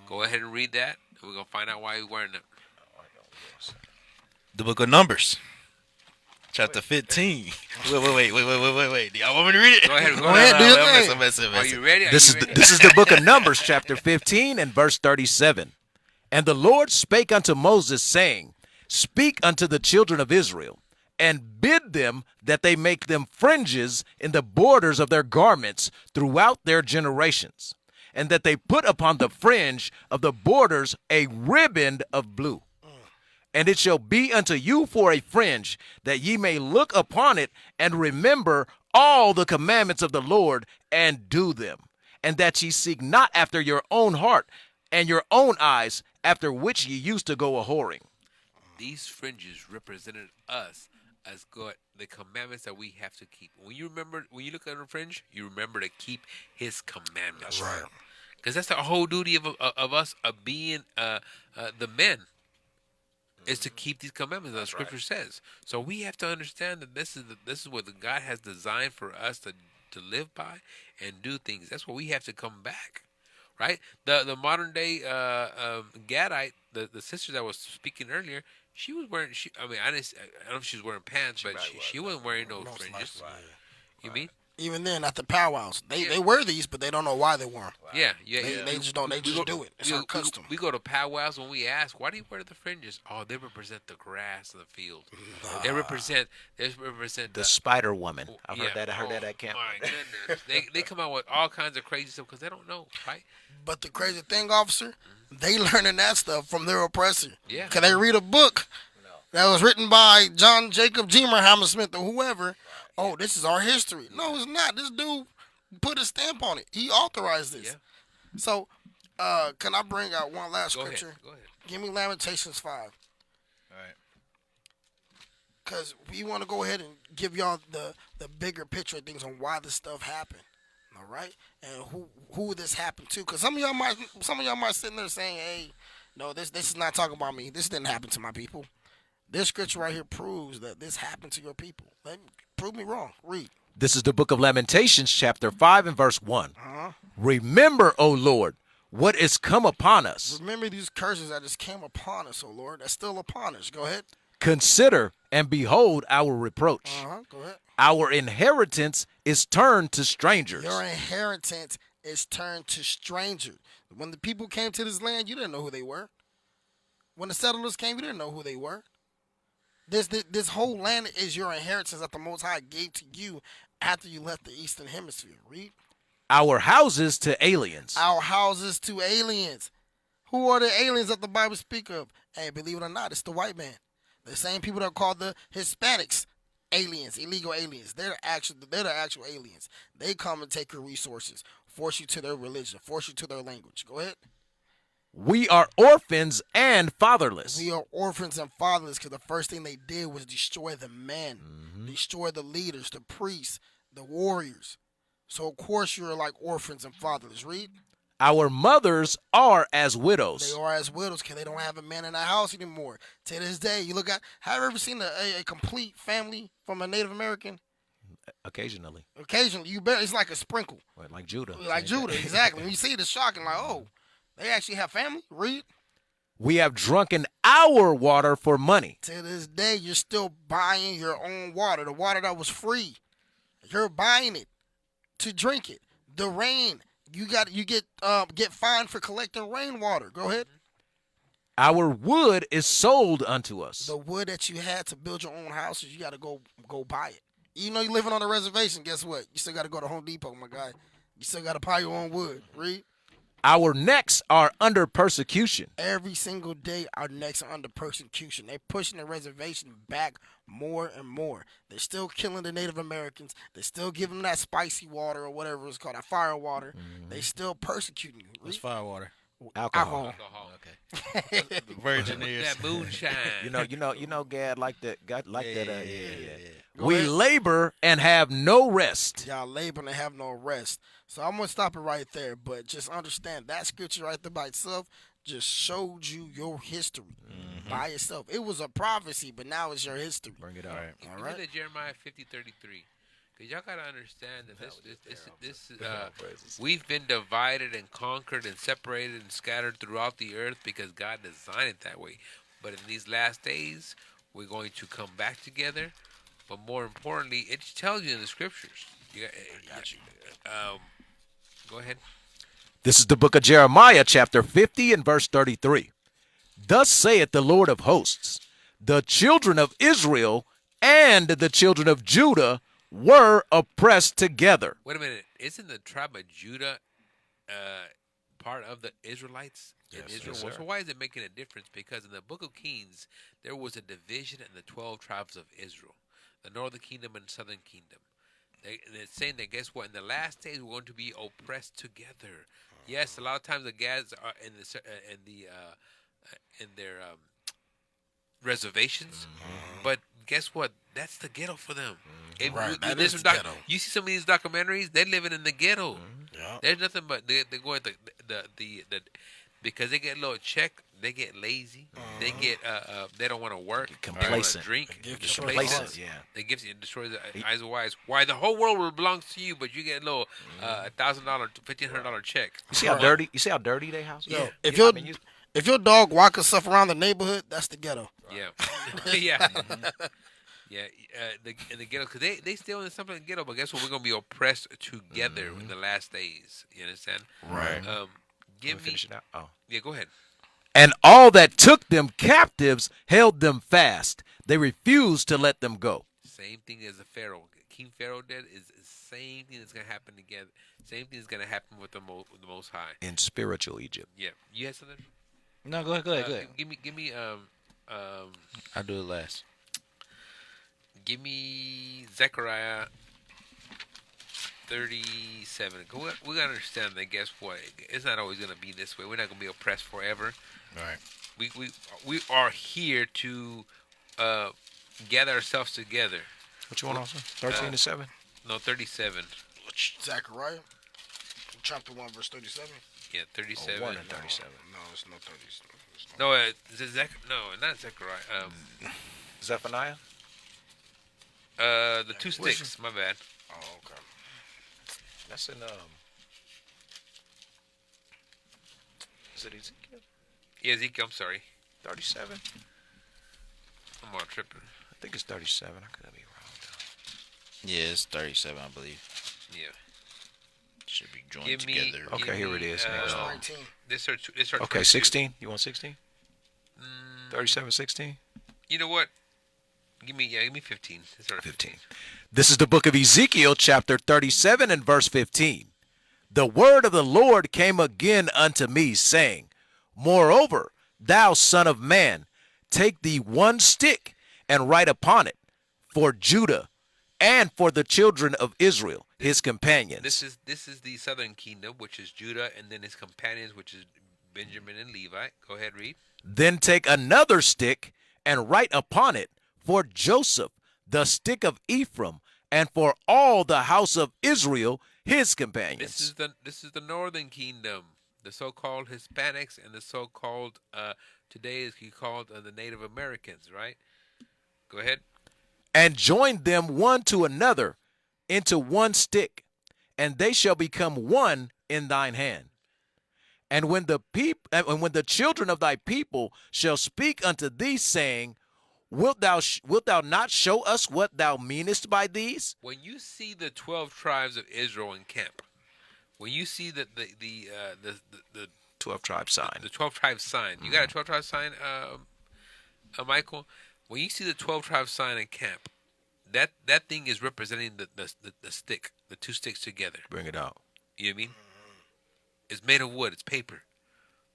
Go ahead and read that. And we're gonna find out why he's wearing them. The book of Numbers, chapter 15. Wait. Do y'all want me to read it? Go ahead. Go ahead, do your thing. Are you ready? This is the book of Numbers, chapter 15 and verse 37. And the Lord spake unto Moses, saying, Speak unto the children of Israel, and bid them that they make them fringes in the borders of their garments throughout their generations, and that they put upon the fringe of the borders a riband of blue. And it shall be unto you for a fringe, that ye may look upon it and remember all the commandments of the Lord and do them, and that ye seek not after your own heart and your own eyes, after which ye used to go a-whoring. These fringes represented us as God, the commandments that we have to keep. When you look at a fringe, you remember to keep His commandments. That's right. Because that's the whole duty of us of being the men. Is to keep these commandments, as the Scripture says. So we have to understand that this is what God has designed for us to live by and do things. That's what we have to come back, right? The modern day Gadite, the sister that was speaking earlier, she was wearing. I don't know if she was wearing pants, but she wasn't wearing no fringes. You mean? Even then, at the powwows, they wear these, but they don't know why they wear them. Yeah. They just don't. They just do it. It's our custom. We go to powwows when we ask, why do you wear the fringes? Oh, they represent the grass of the field. They represent The Spider Woman. I heard that at camp. My goodness. they come out with all kinds of crazy stuff because they don't know, right? But the crazy thing, officer, they learning that stuff from their oppressor. Yeah. Because they read a book that was written by John Jacob Jemer Hammersmith or whoever. Oh, this is our history. No, it's not. This dude put a stamp on it. He authorized this. Yeah. So, can I bring out one last scripture? Go ahead. Give me Lamentations 5. All right. Because we want to go ahead and give y'all the bigger picture of things on why this stuff happened. All right? And who this happened to. Because some of y'all might sitting there saying, hey, no, this is not talking about me. This didn't happen to my people. This scripture right here proves that this happened to your people. Prove me wrong. Read. This is the book of Lamentations, chapter 5 and verse 1. Remember, O Lord, what is come upon us. Remember these curses that just came upon us, O Lord. That's still upon us. Go ahead. Consider and behold our reproach. Go ahead. Our inheritance is turned to strangers. Your inheritance is turned to strangers. When the people came to this land, you didn't know who they were. When the settlers came, you didn't know who they were. This whole land is your inheritance that the Most High gave to you after you left the Eastern Hemisphere. Read. Our houses to aliens. Our houses to aliens. Who are the aliens that the Bible speak of? Hey, believe it or not, it's the white man. The same people that are called the Hispanics aliens, illegal aliens. They're the actual aliens. They come and take your resources, force you to their religion, force you to their language. Go ahead. We are orphans and fatherless. We are orphans and fatherless because the first thing they did was destroy the men, destroy the leaders, the priests, the warriors. So, of course, you're like orphans and fatherless. Read. Our mothers are as widows. They are as widows because they don't have a man in the house anymore. To this day, you look at, have you ever seen a complete family from a Native American? Occasionally, Occasionally, you bet it's like a sprinkle. right, like Judah. Like Same Judah, thing. exactly. When you see it, it's shocking. Like, oh, they actually have family. Read. We have drunken our water for money. To this day, you're still buying your own water. The water that was free, you're buying it to drink it. The rain, you get fined for collecting rainwater. Go ahead. Our wood is sold unto us. The wood that you had to build your own houses, you got to go buy it. Even though you're living on a reservation, guess what? You still got to go to Home Depot, my guy. You still got to buy your own wood. Read. Our necks are under persecution. Every single day, our necks are under persecution. They're pushing the reservation back more and more. They're still killing the Native Americans. They're still giving them that spicy water or whatever it's called, that fire water. They still persecuting you. What's firewater? Alcohol. Okay. The virgin ears. That moonshine. You know, Gad like that. God like Yeah, that. yeah. We ahead. labor and have no rest. Y'all labor and have no rest. So I'm going to stop it right there. But just understand that scripture right there by itself just showed you your history by itself. It was a prophecy, but now it's your history. Bring it out. All All Look right? at Jeremiah 50:33. Because y'all got to understand that we've been divided and conquered and separated and scattered throughout the earth because God designed it that way. But in these last days, we're going to come back together. But more importantly, it tells you in the scriptures. Got you. Go ahead. This is the book of Jeremiah, chapter 50 and verse 33. Thus saith the Lord of hosts, the children of Israel and the children of Judah were oppressed together. Wait a minute. Isn't the tribe of Judah part of the Israelites in Israel? yes, Well, sir. so why is it making a difference? Because in the book of Kings, there was a division in the 12 tribes of Israel, the northern kingdom and southern kingdom. They're saying that, guess what? In the last days, we're going to be oppressed together. Yes, a lot of times the Gads are in their reservations, but guess what? That's the ghetto for them. If Right, you, that there's is some the ghetto. You see some of these documentaries, they're living in the ghetto. Yeah. There's nothing but they're going the because they get a little check, they get lazy. They get they don't want to work, they don't want to Complacent. drink, They give destroy complacent. the Yeah. They give you destroy the eyes of wise. Why the whole world belongs to you, but you get a little $1,000, $1,500 check. You see how dirty? You see how dirty they house? Yo, Yeah. if your dog walk herself around the neighborhood, that's the ghetto. Yeah, yeah, yeah. In the ghetto, because they still in something in the ghetto, but guess what? We're gonna be oppressed together in the last days. You understand? Right. Give me. Finish it out. Oh. Yeah, go ahead. And all that took them captives held them fast. They refused to let them go. Same thing as the Pharaoh. King Pharaoh did is the same thing that's gonna happen together. Same thing is gonna happen with the Most High. In spiritual Egypt. Yeah. You had something? No, go ahead. Go ahead. Give me I'll do it last. give me Zechariah 37. We gotta understand that. Guess what? It's not always gonna be this way. We're not gonna be oppressed forever. Right. We are here to gather ourselves together. What you want also? 13 to 7? No, 37. Zechariah, chapter 1, verse 37. Yeah, 37. 1 and 37. No, it's no 37. No, not Zechariah. Zephaniah? The two sticks. My bad. Oh, okay. That's in is it Ezekiel? Yeah, Ezekiel. I'm sorry. 37? I'm all tripping. I think it's 37. I could be wrong though. Yeah, it's 37, I believe. Yeah. Should be joined Give me. together. Okay, give here me, it is. Verse Oh. 19. This are Okay, 16. You want 16? Mm, 37, 16? You know what? Give me 15. This are 15. This is the book of Ezekiel, chapter 37 and verse 15. The word of the Lord came again unto me, saying, Moreover, thou son of man, take thee one stick and write upon it for Judah and for the children of Israel, his companions. This is the southern kingdom, which is Judah, and then his companions, which is Benjamin and Levi. Go ahead, read. Then take another stick and write upon it for Joseph, the stick of Ephraim, and for all the house of Israel, his companions. This is the northern kingdom, the so-called Hispanics and the so-called today is called the Native Americans, right? Go ahead. And join them one to another, into one stick, and they shall become one in thine hand. And when the children of thy people shall speak unto thee, saying, Wilt thou not show us what thou meanest by these? When you see the 12 tribes of Israel in camp, when you see the 12 tribe sign. the 12 tribes sign, you got a 12 tribe sign, Michael? When you see the 12 tribes sign in camp, that thing is representing the stick, the two sticks together. Bring it out. You know what I mean? It's made of wood. It's paper.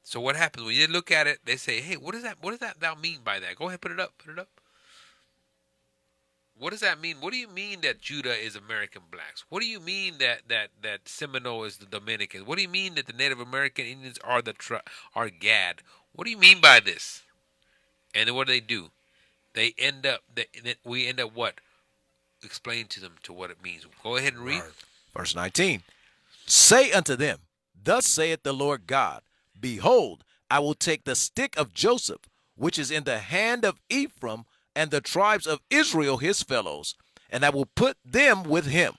So what happens when you look at it? They say, "Hey, what does that thou mean by that?" Go ahead, put it up. Put it up. What does that mean? What do you mean that Judah is American blacks? What do you mean that Seminole is the Dominicans? What do you mean that the Native American Indians are are Gad? What do you mean by this? And then what do? They end up. We end up what? Explain to them to what it means. Go ahead and read. Right. Verse 19. Say unto them, Thus saith the Lord God, Behold, I will take the stick of Joseph, which is in the hand of Ephraim, and the tribes of Israel his fellows, and I will put them with him,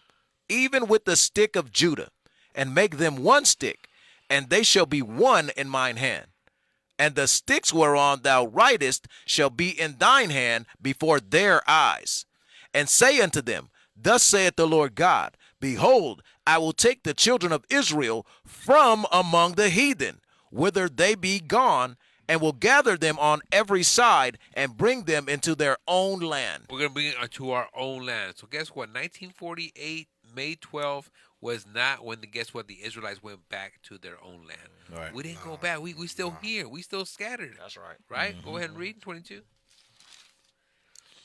even with the stick of Judah, and make them one stick, and they shall be one in mine hand. And the sticks whereon thou writest shall be in thine hand before their eyes. And say unto them, Thus saith the Lord God, Behold, I will take the children of Israel from among the heathen, whither they be gone, and will gather them on every side and bring them into their own land. We're going to bring it to our own land. So guess what? 1948, May 12th was not when the Israelites went back to their own land. Right. We didn't go back. We still here. We still scattered. That's right. Right? Go ahead and read 22.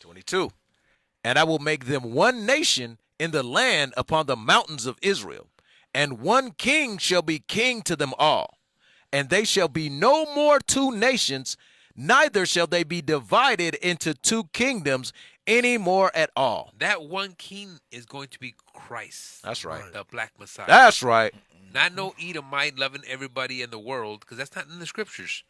22. And I will make them one nation in the land upon the mountains of Israel, and one king shall be king to them all. And they shall be no more two nations, neither shall they be divided into two kingdoms any more at all. That one king is going to be Christ. That's right. The black Messiah. That's right. Not no Edomite loving everybody in the world, because that's not in the scriptures.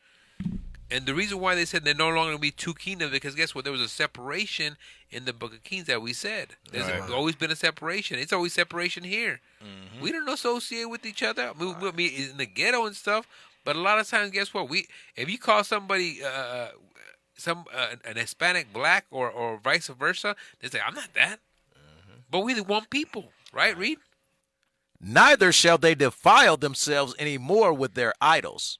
And the reason why they said they're no longer going to be two kingdoms, because guess what? There was a separation in the book of Kings that we said. There's always been a separation. It's always separation here. Mm-hmm. We don't associate with each other. We'll be in the ghetto and stuff. But a lot of times, guess what? If you call somebody an Hispanic black or vice versa, they say, I'm not that. Mm-hmm. But we're the one people, right? Read. Neither shall they defile themselves any more with their idols,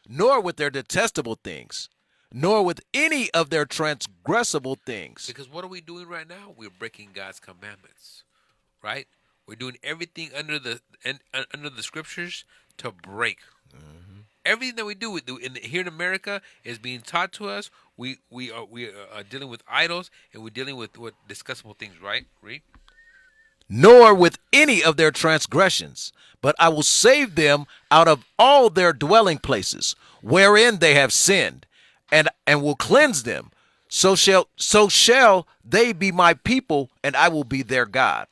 nor with their detestable things, nor with any of their transgressible things. Because what are we doing right now? We're breaking God's commandments, right? We're doing everything under the scriptures to break. Mm-hmm. Everything that we do here in America is being taught to us. We are dealing with idols, and we're dealing with discussable things, right? Read. Nor with any of their transgressions, but I will save them out of all their dwelling places, wherein they have sinned, and will cleanse them. So shall they be my people, and I will be their God.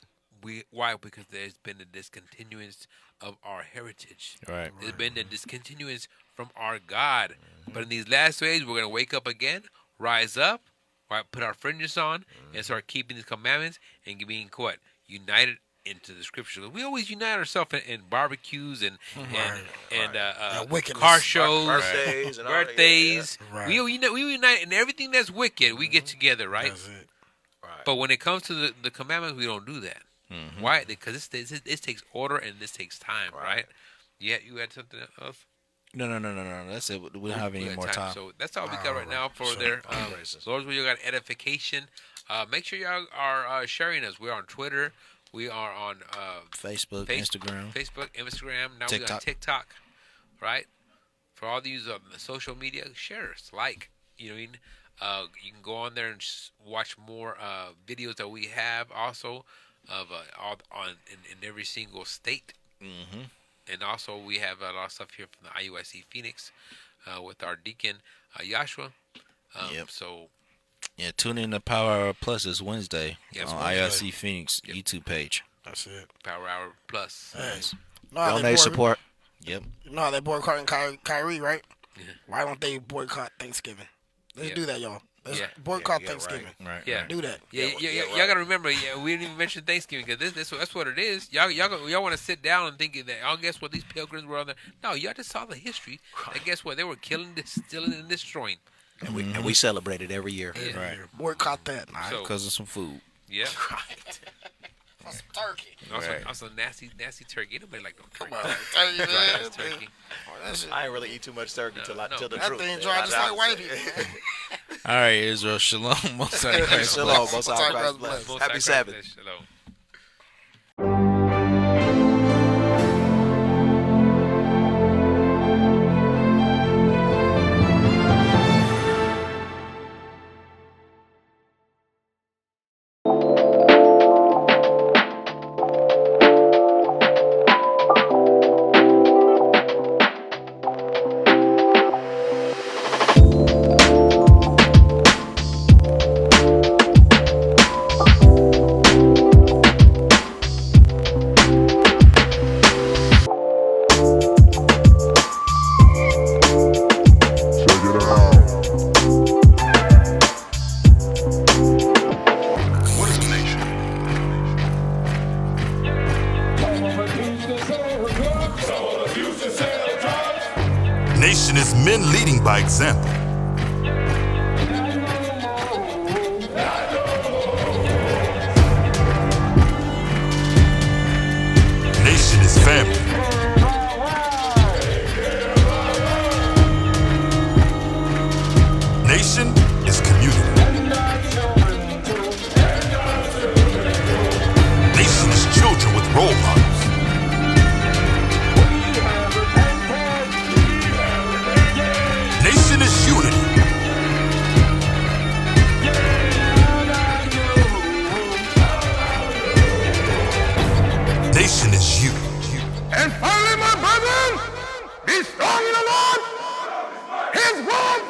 Why? Because there's been a discontinuance of our heritage. Right. There's been a discontinuance from our God. Mm-hmm. But in these last days, we're going to wake up again, rise up, right, put our fringes on, and start keeping these commandments and being what? United into the scriptures. We always unite ourselves in barbecues and car shows, birthdays. Right. We unite in everything that's wicked. We get together, right? That's it. Right. But when it comes to the commandments, we don't do that. Mm-hmm. Why? Because this takes order and this takes time, right? Yeah, you had something else? No. That's it. We don't have any more time. So that's all we got right now for their Lord's will. You got edification. Make sure y'all are sharing us. We're on Twitter. We are on Facebook, Instagram. Now we got TikTok, right? For all these social media, share us, like. You know what I mean? You can go on there and watch more videos that we have also of in every single state. Mm-hmm. And also we have a lot of stuff here from the IUIC Phoenix with our deacon Joshua. Yep. So yeah, tune in to Power Hour Plus this Wednesday on Wednesday. IUIC Phoenix YouTube page. That's it. Power Hour Plus. Hey. Donate support. Yep. You know they boycotting Kyrie, right? Yeah. Why don't they boycott Thanksgiving? Let's do that, y'all. Let's Yeah. boycott Yeah, Thanksgiving. Right. Yeah. Do that. Y'all gotta remember. Yeah, we didn't even mention Thanksgiving because that's what it is. Y'all want to sit down and think that, oh, guess what? These pilgrims were on there. No, y'all just saw the history. And guess what? They were killing, stealing, and destroying. And we celebrate it every year. Yeah. Right. Boycott that. So, Because of some food. yeah. That's turkey. Also nasty turkey. Nobody like no turkey. Come on, turkey, man. Dry ass turkey. That shit- I ain't really eat too much turkey till no. the that truth. thing man. dry just I- like white people, man. All right, Israel. Shalom. Most high in Christ Shalom, bless. Most High Most High Christ Christ bless. Most Happy High Christ Sabbath. bless. Shalom. What is a nation? Nation is men leading by example. Nation is family. Nation is community. Nation is children with role models. Nation is unity. Nation is you. And finally, my brethren, be strong in the Lord. His word